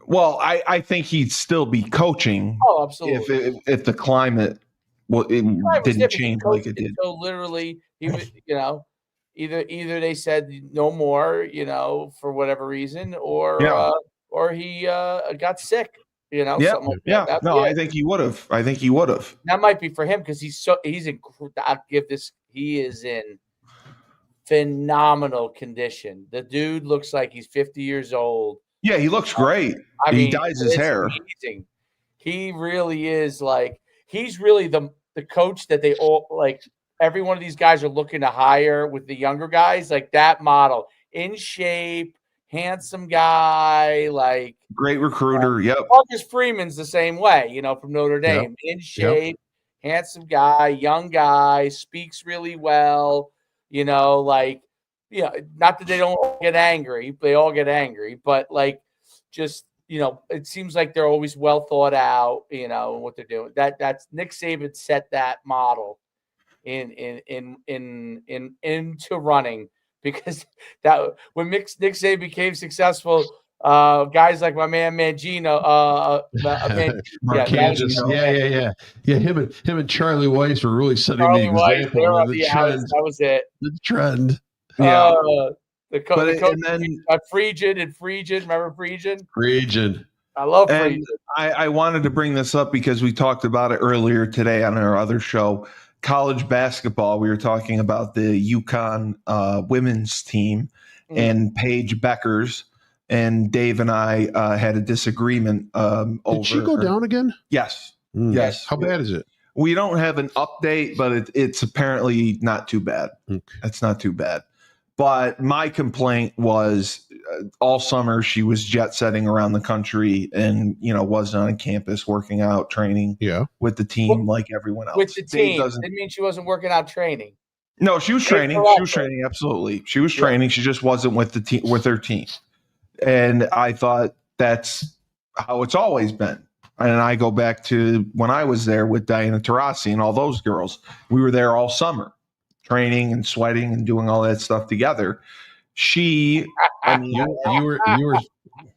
Well, I think he'd still be coaching. Oh, absolutely. If the climate didn't change like it did. So literally, he was, either they said no more, for whatever reason, or he got sick, something like that. No, I think he would have. That might be for him because he is in phenomenal condition. The dude looks like he's 50 years old. Yeah, he looks great. He dyes his hair. Amazing. He really is he's really the coach that they all every one of these guys are looking to hire with the younger guys, like that model. In shape, handsome guy, great recruiter. Yep. Marcus Freeman's the same way, from Notre Dame. Yep. In shape, handsome guy, young guy, speaks really well, not that they don't get angry, they all get angry, but it seems like they're always well thought out, what they're doing. That's Nick Saban set that model into running, because that when Nick Saban became successful, guys like my man Mangino, yeah. Him and Charlie Weiss were really setting Charlie the Weiss, example. they're on The the trend. that was it. The trend. Yeah. The coach, Friedgen, remember Friedgen? Friedgen. I love Friedgen. And I wanted to bring this up because we talked about it earlier today on our other show, college basketball. We were talking about the UConn women's team and Paige Beckers, and Dave and I had a disagreement over. Did she go down again? Yes. Yes. How bad is it? We don't have an update, but it's apparently not too bad. Okay. It's not too bad. But my complaint was all summer she was jet setting around the country and, wasn't on campus working out, training with the team like everyone else. With the team. Didn't mean she wasn't working out training. No, she was training. She was training. Absolutely. She was training. She just wasn't with the team, with her team. And I thought that's how it's always been. And I go back to when I was there with Diana Taurasi and all those girls. We were there all summer, training and sweating and doing all that stuff together. You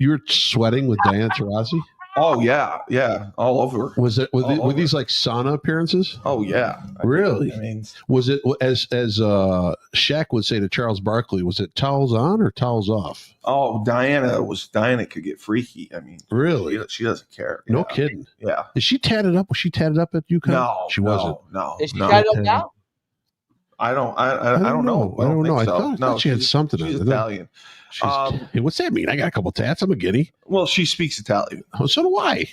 were sweating with Diana Taurasi? Oh yeah, all over. Was it were these like sauna appearances? Oh yeah, really? Was it as Shaq would say to Charles Barkley? Was it towels on or towels off? Oh, Diana could get freaky. Really? She doesn't care. No kidding. Yeah. Is she tatted up? Was she tatted up at UConn? No, she wasn't. No. Is she tatted up now? I don't know. I don't know. I so. thought she had something. She's Italian. Hey, what's that mean? I got a couple tats. I'm a guinea. Well, she speaks Italian. Oh, so do I.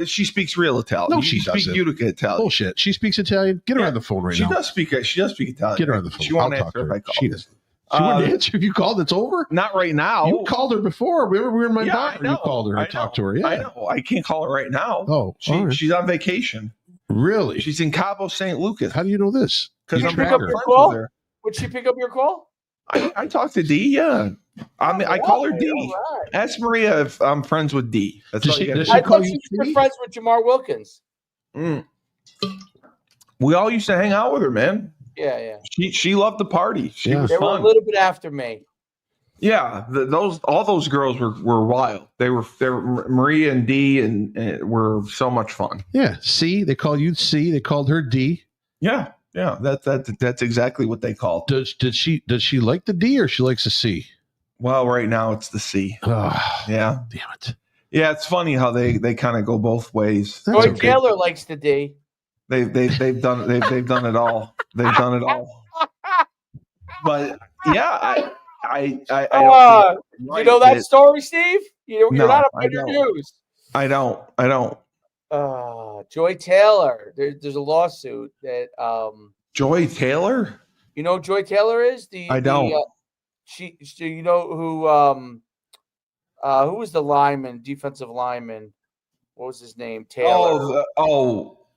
She speaks real Italian. No, she doesn't. Speaks Utica Italian. Bullshit. She speaks Italian. Get her on the phone right now. She does speak Italian. Get her on the phone. She won't answer if I call. She doesn't. She wouldn't answer if you called. It's over. Not right now. You called her before. Remember, we were in my bar. You called her. I talked to her. Yeah, I know. I can't call her right now. Oh, she's on vacation. Really? She's in Cabo San Lucas. How do you know this? Because I'm pick up your call. Would she pick up your call? I talked to D. Yeah. I call her D. Right. Ask Maria if I'm friends with D. That's all you got to do. I thought she was friends with Jamar Wilkins. We all used to hang out with her, man. Yeah. She loved the party. She was they fun. were a little bit after me. Yeah, all those girls were wild. They were Maria and D and were so much fun. Yeah, C. They call you C. They called her D. Yeah. That's exactly what they called. Does she like the D or she likes the C? Well, right now it's the C. Oh, yeah. Damn it. Yeah, it's funny how they kind of go both ways. Roy Taylor likes the D. They've done it all. They've done it all. But yeah, I don't think you know that story, Steve? You're not up on your news. I don't. Joy Taylor. There's a lawsuit that Joy Taylor? You know who Joy Taylor is? I don't. You know who was the lineman, defensive lineman? What was his name? Taylor.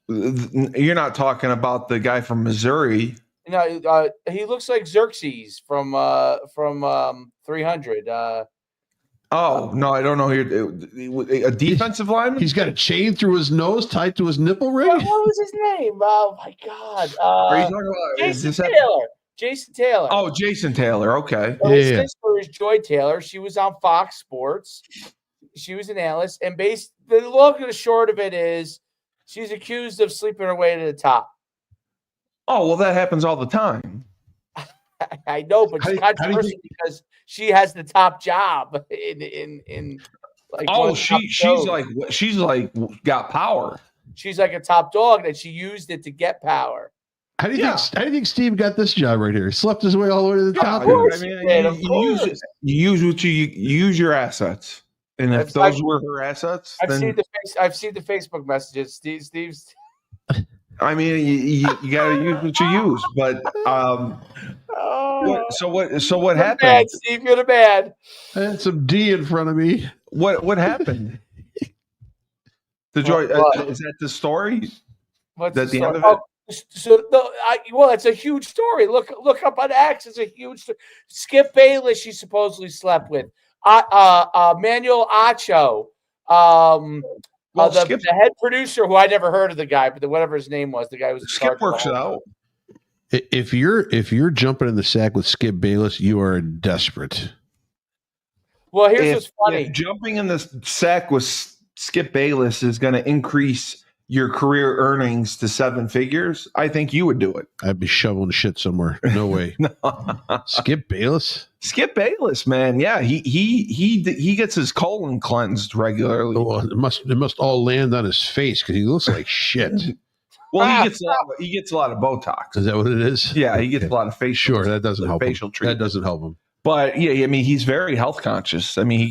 You're not talking about the guy from Missouri. No, he looks like Xerxes from 300. No, I don't know. A defensive lineman? He's got a chain through his nose tied to his nipple ring? What was his name? Oh, my God. Are you talking about Jason Taylor. Jason Taylor. Oh, Jason Taylor. Okay. So his sister is Joy Taylor. She was on Fox Sports. She was an analyst. And the long and the short of it is she's accused of sleeping her way to the top. Oh, well, that happens all the time. I know, but she's controversial because she has the top job in like. She's like got power. She's like a top dog that she used it to get power. How do you think Steve got this job right here? He slept his way all the way to the top. You use your assets, and if those were her assets, I've seen the Facebook messages. Steve's. I mean, you got to use what you use, but so what happened? Bad, Steve, you're the bad. I had some D in front of me. What happened? Is that the story? What's that the end of it? Oh, it's a huge story. Look up on X. It's a huge story. Skip Bayless, she supposedly slept with. Manuel Acho. The head producer, who I never heard of the guy, but whatever his name was, the guy who was Skip works it out. If you're jumping in the sack with Skip Bayless, you are desperate. Well, here's what's funny. If jumping in the sack with Skip Bayless is going to increase your career earnings to 7 figures, I think you would do it. I'd be shoveling shit somewhere. No way. No. Skip Bayless? Skip Bayless, man. Yeah, he gets his colon cleansed regularly. Well, it must all land on his face because he looks like shit. Well, he gets a lot of Botox. Is that what it is? Yeah, he gets a lot of facial. Sure, that doesn't help facial him. treatment. That doesn't help him. But yeah, I mean, he's very health conscious. I mean, he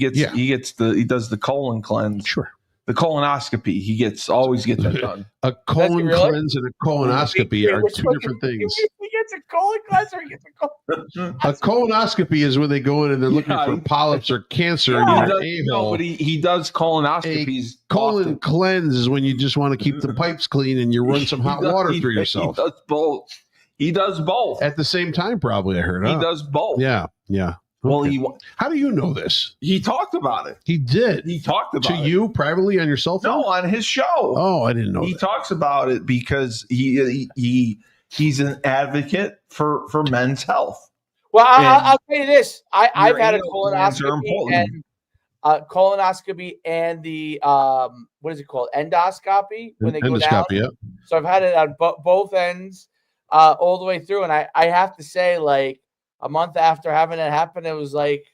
does the colon cleanse. Sure. The colonoscopy, he always gets that done. A colon cleanse and a colonoscopy are two different things. He gets a colon cleanse or he gets a colon. A colonoscopy is when they go in and they're looking for polyps or cancer in your a-hole. No, but he does colonoscopies. Colon cleanse is when you just want to keep the pipes clean and you run some hot water through yourself. He does both. He does both at the same time. Probably, I heard. He does both. Yeah. Okay. Well, how do you know this? He talked about it. He did. He talked about it. To you privately on your cell phone? No, on his show. Oh, I didn't know. He talks about it because he's an advocate for men's health. Well, I'll tell you this: I've had a colonoscopy and the what is it called, endoscopy when they go down. Yeah. So I've had it on both ends all the way through, and I have to say, like, a month after having it happen, it was like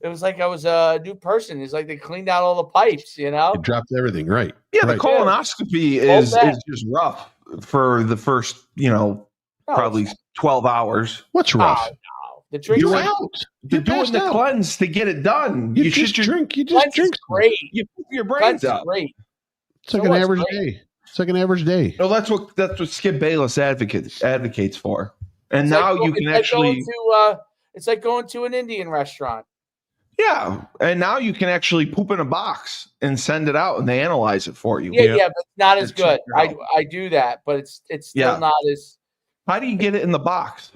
I was a new person. It's like they cleaned out all the pipes, you know? It dropped everything, right? Yeah, the colonoscopy is just rough for the first, probably 12 hours. What's rough? No. The drink's out. You're doing the cleanse to get it done. You just drink. You just drink. Great. You put your brains out. Great. It's like an average day. It's like an average day. No, that's what Skip Bayless advocates for. And now you can actually. It's like going to an Indian restaurant. Yeah, and now you can actually poop in a box and send it out, and they analyze it for you. Yeah, but it's not as good. I do that, but it's still not as. How do you get it in the box?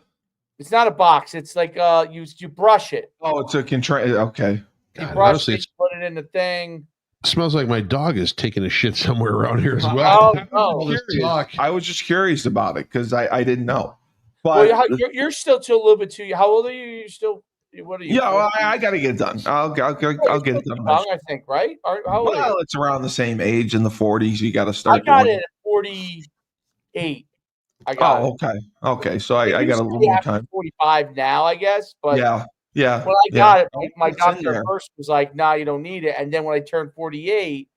It's not a box. It's like you brush it. Oh, it's a control. Okay. You brush it, put it in the thing. It smells like my dog is taking a shit somewhere around here as well. I was just curious about it because I didn't know. But you're still a little bit too. How old are you? You're still. What are you? Yeah, well, I got to get it done. I'll get it done. Young, I think, right? How old are you? It's around the same age in the 40s. You got to start. I got it at 48. Okay. So I got a little more time. 45 now, I guess. But yeah. When I got it, my doctor first was like, "Nah, you don't need it." And then when I turned 48.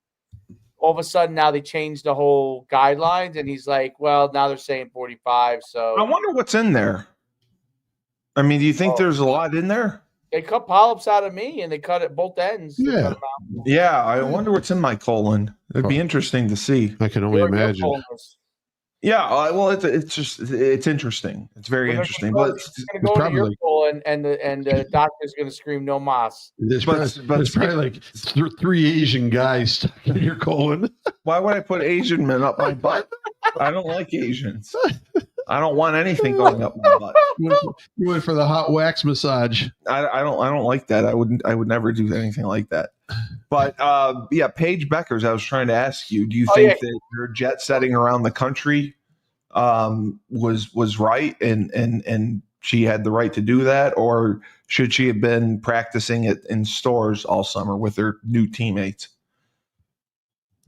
All of a sudden, now they changed the whole guidelines, and he's like, "Well, now they're saying 45." So I wonder what's in there. I mean, do you think there's a lot in there? They cut polyps out of me, and they cut at both ends. Yeah. I wonder what's in my colon. It'd be interesting to see. I can only imagine. Yeah, well, it's interesting. It's very interesting. But it's going to go into your colon, and the doctor's going to scream "No mas." There's probably like 3 Asian guys stuck in your colon. Why would I put Asian men up my butt? I don't like Asians. I don't want anything going up my butt. You went for the hot wax massage. I don't like that. I would never do anything like that. But Paige Beckers, I was trying to ask you, do you think that her jet setting around the country was right and she had the right to do that, or should she have been practicing it in stores all summer with her new teammates?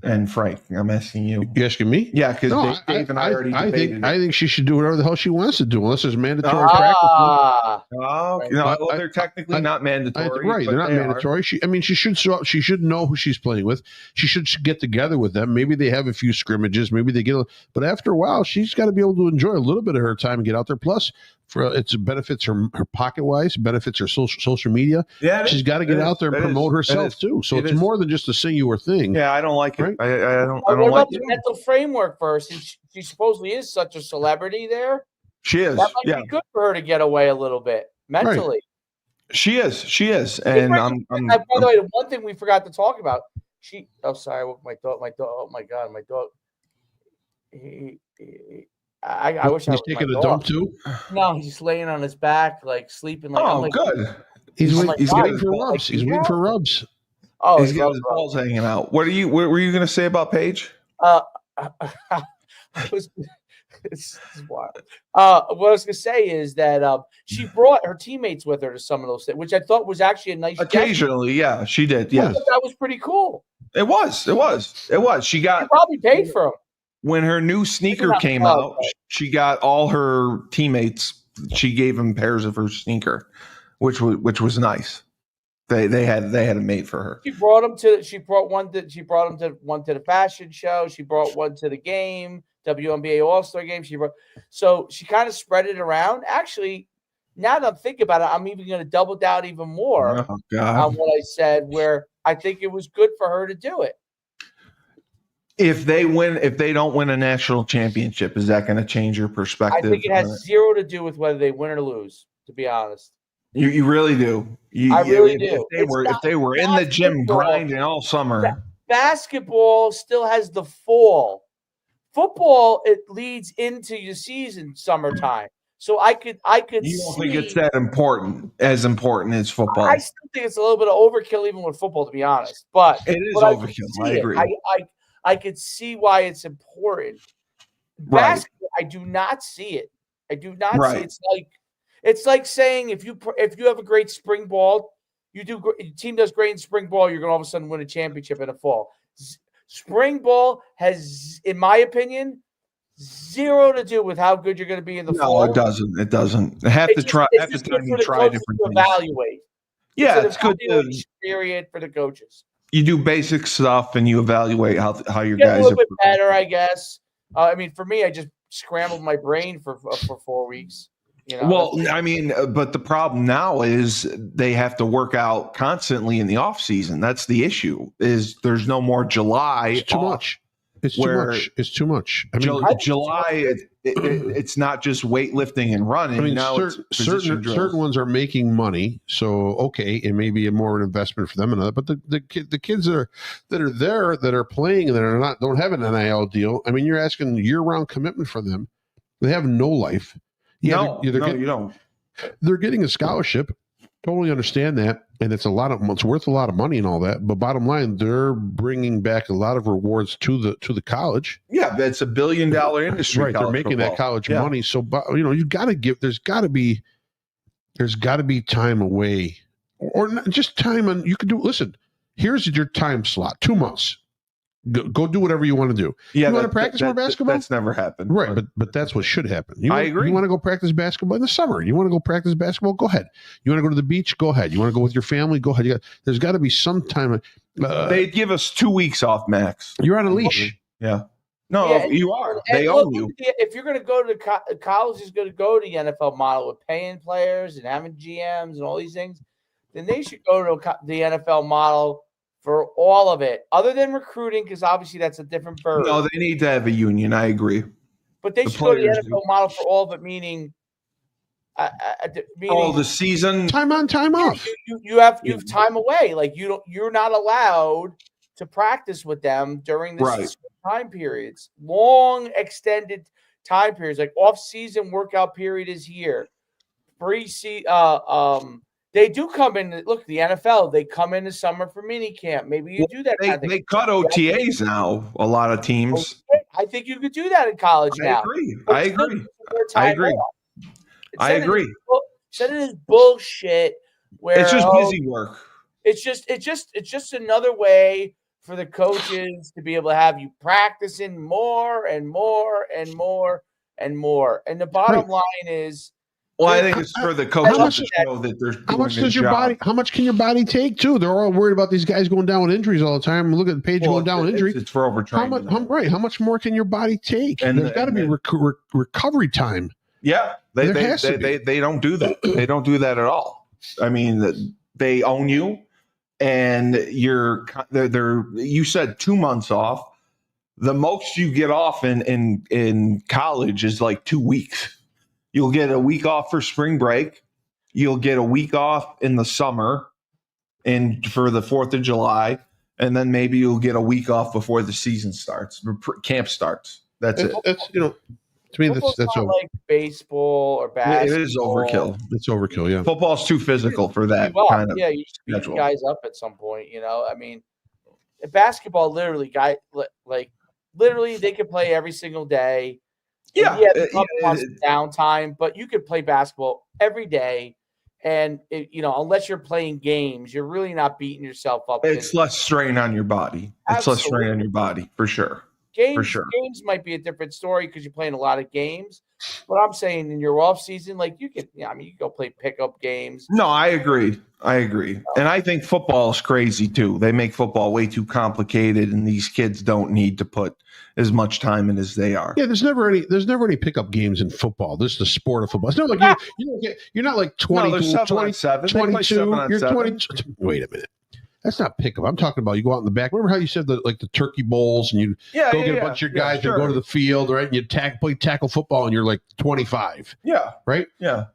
And Frank, I'm asking you. You asking me? Yeah, because Dave and I already debated I think she should do whatever the hell she wants to do, unless there's mandatory practice. They're technically not mandatory. Right, they're not mandatory. She should show up. She should know who she's playing with. She should get together with them. Maybe they have a few scrimmages. Maybe they but after a while, she's got to be able to enjoy a little bit of her time and get out there. Plus, it benefits her pocket wise, benefits her social media. Yeah, she's got to get out there and promote herself too. So it's more than just a singular thing. Yeah, I don't like it. Right? I don't what like about it. the mental framework for her? Since she supposedly is such a celebrity there. She is. That might be good for her to get away a little bit mentally. Right. She is. And by the way, the one thing we forgot to talk about. Sorry, I woke my dog. Oh my God, my dog. I wish he's taking a dump too. No, he's just laying on his back, like sleeping. Like, good. He's waiting for rubs. He's waiting for rubs. Oh, he's got his balls hanging out. What were you going to say about Paige? It's wild. What I was gonna say is that she brought her teammates with her to some of those things, which I thought was actually a nice gesture. Occasionally, yeah, she did. Yes, that was pretty cool. It was. She got probably paid for them. When her new sneaker came out. She got all her teammates. She gave them pairs of her sneaker, which was nice. They had it made for her. She brought them to. She brought one to the fashion show. She brought one to the game, WNBA All-Star game. So she kind of spread it around. Actually, now that I'm thinking about it, I'm even going to double down even more on what I said. Where I think it was good for her to do it. If they don't win a national championship, is that going to change your perspective? I think it has zero to do with whether they win or lose. To be honest. You really do. I really do. If they were in the gym grinding all summer. Basketball still has the fall. Football, it leads into your season summertime. So I could. You don't think it's that important as football? I still think it's a little bit of overkill even with football, to be honest. But it is overkill. I agree. I could see why it's important. Basketball, I do not see it. I do not see it. It's like saying if you have a great spring ball, your team does great in spring ball, you're going to all of a sudden win a championship in the fall. Spring ball has, in my opinion, zero to do with how good you're going to be in the fall. No, it doesn't. It doesn't. Half the time you try different things. Evaluate. Yeah, it's good period for the coaches. You do basic stuff and you evaluate how your guys a little bit better, I guess. I mean, for me, I just scrambled my brain for 4 weeks. Well, I mean, but the problem now is they have to work out constantly in the off season. That's the issue. Is there's no more July? It's too much. It's too much. I mean, July. It's not just weightlifting and running. I mean, certain ones are making money, so okay, it may be more an investment for them. But the kids that are playing and that don't have an NIL deal. I mean, you're asking year-round commitment from them. They have no life. Yeah, you don't. They're getting a scholarship. Totally understand that, and it's worth a lot of money and all that. But bottom line, they're bringing back a lot of rewards to the college. Yeah, that's $1 billion industry. Right, they're making that college money. So you got to give. There's got to be time away, or not just time on. You can do. Listen, here's your time slot: 2 months. Go do whatever you want to do. Yeah, you want to practice more basketball? That's never happened. Right, but that's what should happen. I agree. You want to go practice basketball in the summer? You want to go practice basketball? Go ahead. You want to go to the beach? Go ahead. You want to go with your family? Go ahead. There's got to be some time. They'd give us 2 weeks off max. You're on a leash. Yeah. No, you are. They own you. If you're going to go to college, is going to go to the NFL model with paying players and having GMs and all these things, then they should go to the NFL model for all of it, other than recruiting, because obviously that's a different bird. No, they need to have a union. I agree. But they should go to the NFL model for all of it, meaning the season, time on, time off. You have time away. Like you're not allowed to practice with them during this time periods, long extended time periods. Like off-season workout period is here. They do come in. Look, the NFL, they come in the summer for mini camp. Maybe you do that. They cut OTAs now. A lot of teams. I think you could do that in college now. I agree. Instead of this bullshit where it's just busy work. It's just another way for the coaches to be able to have you practicing more and more and more and more. And the bottom line is. Well, I think it's for the coaches to show that there's how much does your body? How much can your body take too? They're all worried about these guys going down with injuries all the time. Look at the page going down with injury. It's for overtraining. How much more can your body take? And there's got to be recovery time. Yeah, they don't do that. They don't do that at all. I mean, they own you, and you said 2 months off. The most you get off in college is like 2 weeks. You'll get a week off for spring break. You'll get a week off in the summer and for the 4th of July. And then maybe you'll get a week off before the season starts, camp starts. That's it. That's, to me, that's not like baseball or basketball. It is overkill. It's overkill, yeah. Football's too physical for that kind of. Yeah, you should beat guys up at some point, I mean, basketball, literally, they could play every single day. Yeah, the club wants downtime, but you could play basketball every day. And, unless you're playing games, you're really not beating yourself up. It's less strain on your body. It's less strain on your body, for sure. Games might be a different story because you're playing a lot of games. But I'm saying in your off season, like you could go play pickup games. No, I agree. And I think football is crazy too. They make football way too complicated, and these kids don't need to put as much time in as they are. Yeah, there's never any pickup games in football. This is the sport of football. It's not like you're not like 22, 22, you're 20. Wait a minute. That's not pickup. I'm talking about you go out in the back. Remember how you said the turkey bowls and you get a bunch of your guys and go to the field, right? And you play tackle football and you're like 25. Yeah. Right? Yeah.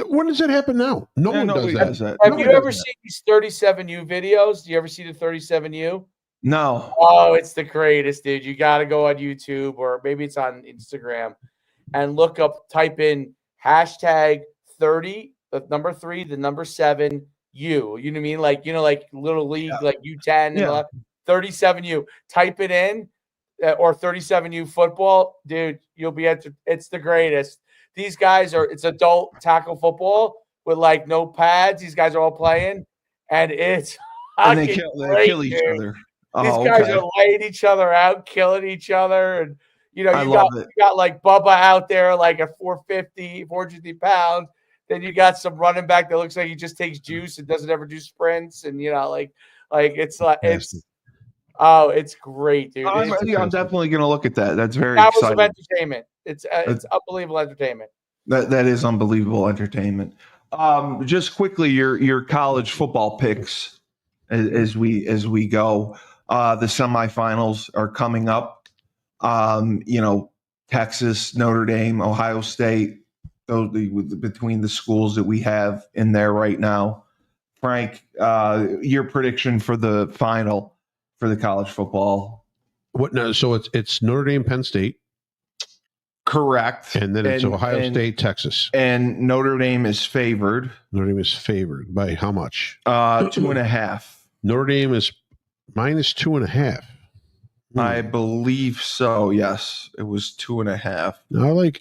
When does that happen now? No one does that. Have you ever seen these 37U videos? Do you ever see the 37U? No. Oh, it's the greatest, dude. You got to go on YouTube or maybe it's on Instagram and type in hashtag 30, the number 3, the number 7, U. You know what I mean? Like Little League, like U10, and 37U. Type it in or 37U football. Dude, you'll be it's the greatest. These guys it's adult tackle football with like no pads. These guys are all playing, and it's they kill each other. These guys are laying each other out, killing each other, and you got like Bubba out there like at 450 pounds. Then you got some running back that looks like he just takes juice and doesn't ever do sprints, and it's great, dude. I'm definitely gonna look at that. That's very exciting. Of entertainment. It's unbelievable entertainment. That is unbelievable entertainment. Just quickly, your college football picks as we go. The semifinals are coming up. Texas, Notre Dame, Ohio State. Between the schools that we have in there right now. Frank, your prediction for the final for the college football? What? No, so it's Notre Dame, Penn State. Correct. And then it's Ohio State, Texas. And Notre Dame is favored. Notre Dame is favored by how much? 2.5. Notre Dame is minus 2.5. I believe so. Yes, it was 2.5.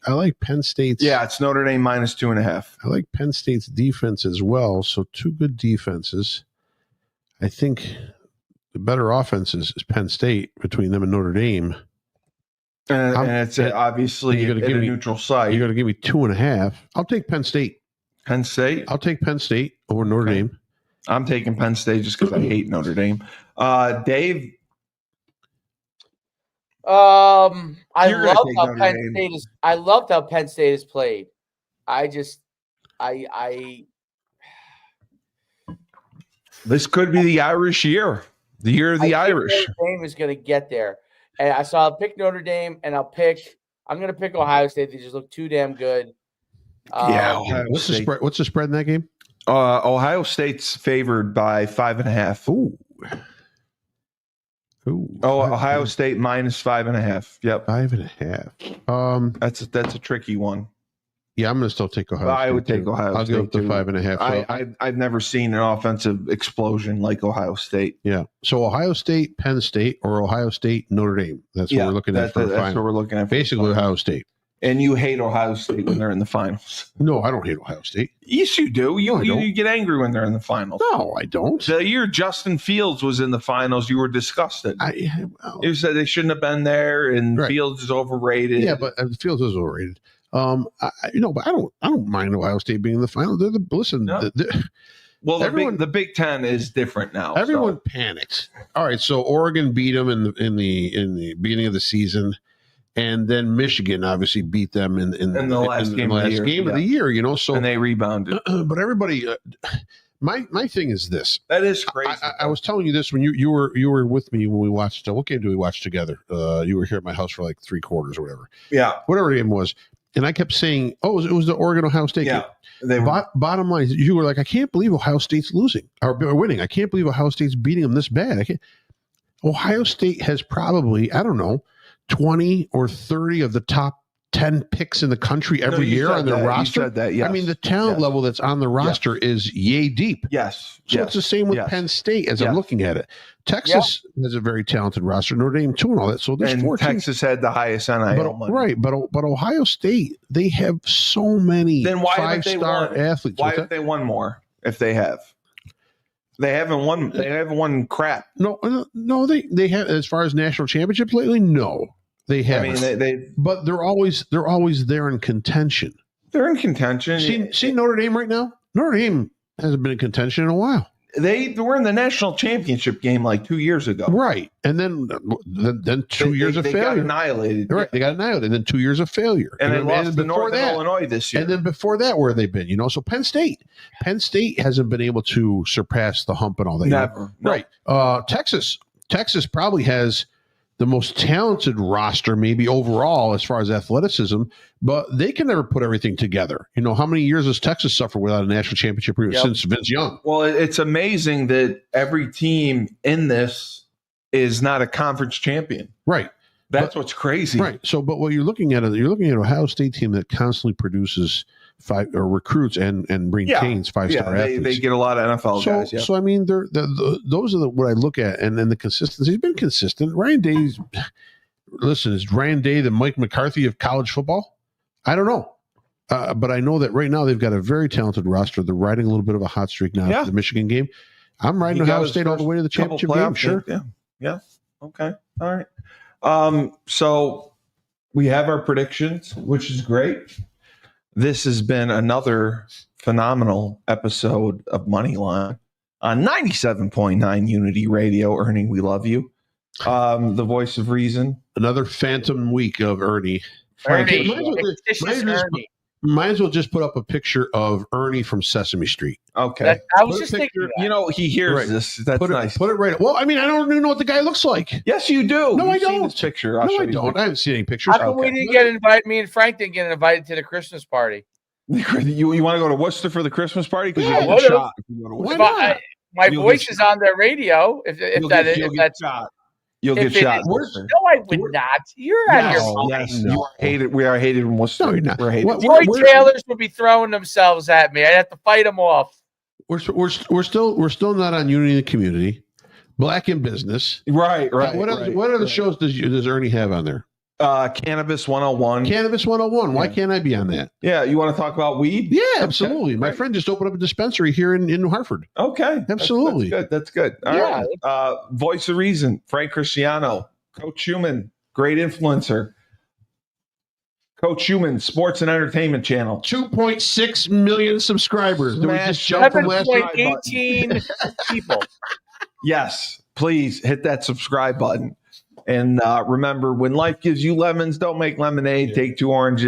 I like Penn State's. Yeah, it's Notre Dame minus 2.5. I like Penn State's defense as well. So two good defenses. I think the better offense is Penn State between them and Notre Dame. And it's obviously at a neutral site. You're going to give me 2.5. I'll take Penn State. Penn State? I'll take Penn State over Notre Dame. I'm taking Penn State just because I hate Notre Dame. Dave? I loved how Penn State is played. This could be the Irish year. The year of the Irish. Notre Dame is going to get there. And I'll pick Notre Dame, and I'm going to pick Ohio State. They just look too damn good. What's the spread in that game? Ohio State's favored by 5.5. Ohio State minus 5.5. Yep, 5.5. That's a tricky one. Yeah, I'm going to still take Ohio State. I would take Ohio State. I'll go up to 5.5. So. I've never seen an offensive explosion like Ohio State. Yeah. So Ohio State, Penn State, or Ohio State, Notre Dame. That's what we're looking at for the final. That's what we're looking at. Basically, Ohio State. And you hate Ohio State when they're in the finals. No, I don't hate Ohio State. Yes, you do. You get angry when they're in the finals. No, I don't. The year Justin Fields was in the finals, you were disgusted. You said they shouldn't have been there, and Fields is overrated. Yeah, but Fields is overrated. But I don't mind Ohio State being in the final. They're the Big Ten is different now. Everyone panicked. All right, so Oregon beat them in the beginning of the season. And then Michigan obviously beat them in the last game of the year, So and they rebounded. But everybody, my thing is this. That is crazy. I was telling you this when you were with me when we watched. What game did we watch together? You were here at my house for like 3 quarters or whatever. Yeah, whatever the game was. And I kept saying, it was the Oregon Ohio State game. Bottom line, you were like, I can't believe Ohio State's losing or winning. I can't believe Ohio State's beating them this bad. Ohio State has probably, I don't know, 20 or 30 of the top 10 picks in the country every year on their roster. You said that, yes. I mean, the talent level that's on the roster is yay deep. Yes. So it's the same with Penn State as I'm looking at it. Texas has a very talented roster. Notre Dame too, and all that. So there's 14. Texas had the highest NIL money. Right, but Ohio State, they have so many five-star athletes. Why have they won more if they have? They haven't won. They haven't won crap. No. They have, as far as national championships lately. No, they haven't. I mean, but they're always there in contention. They're in contention. See Notre Dame right now. Notre Dame hasn't been in contention in a while. They were in the national championship game like 2 years ago. Right. And then 2 years of failure. They got annihilated. Right. They got annihilated. And then 2 years of failure. And they lost to Northern Illinois this year. And then before that, where have they been? So Penn State hasn't been able to surpass the hump and all that. Never. Right. Texas probably has the most talented roster maybe overall as far as athleticism, but they can never put everything together. How many years has Texas suffered without a national championship since Vince Young? Well, it's amazing that every team in this is not a conference champion. Right. That's what's crazy. Right. So, but what you're looking at an Ohio State team that constantly produces recruits and maintains five-star athletes. They get a lot of NFL guys. So I mean, those are what I look at, and then the consistency. He's been consistent. Ryan Day. Is Ryan Day the Mike McCarthy of college football? I don't know, but I know that right now they've got a very talented roster. They're riding a little bit of a hot streak now after the Michigan game. I'm riding Ohio State all the way to the championship game. Sure. Yeah. Okay. All right. So we have our predictions, which is great. This has been another phenomenal episode of Moneyline on 97.9 Unity Radio. Ernie, we love you. The voice of reason. Another phantom week of Ernie. Ernie. Might as well just put up a picture of Ernie from Sesame Street. Okay. I was just thinking that. He hears this. That's nice. Put it right. Well, I mean, I don't even know what the guy looks like. Yes, you do. No, I don't. Seen this picture. No, I don't. I haven't seen any pictures. How come we didn't get invited? Me and Frank didn't get invited to the Christmas party. You want to go to Worcester for the Christmas party? Because Yeah, you get shot. Why not? My voice is on their radio. If that's shot. You'll get shot. No, I would not. You're out of your mind. Yes, you are hated. We are hated in Worcester. No, you're not. We're hated. Troy Taylors would be throwing themselves at me. I'd have to fight them off. We're still not on Unity in the Community. Black in Business. Right. What other shows does Ernie have on there? Cannabis 101. Cannabis 101. Why can't I be on that? Yeah, you want to talk about weed? Yeah, absolutely. My friend just opened up a dispensary here in New Hartford. Okay. Absolutely. That's good. All right. Voice of reason, Frank Cristiano, Coach Schuman, great influencer. Coach Schuman, Sports and Entertainment Channel. 2.6 million subscribers. Did we just jump from last night? 7.18 people. Yes. Please hit that subscribe button. And remember, when life gives you lemons, don't make lemonade. Take 2 oranges.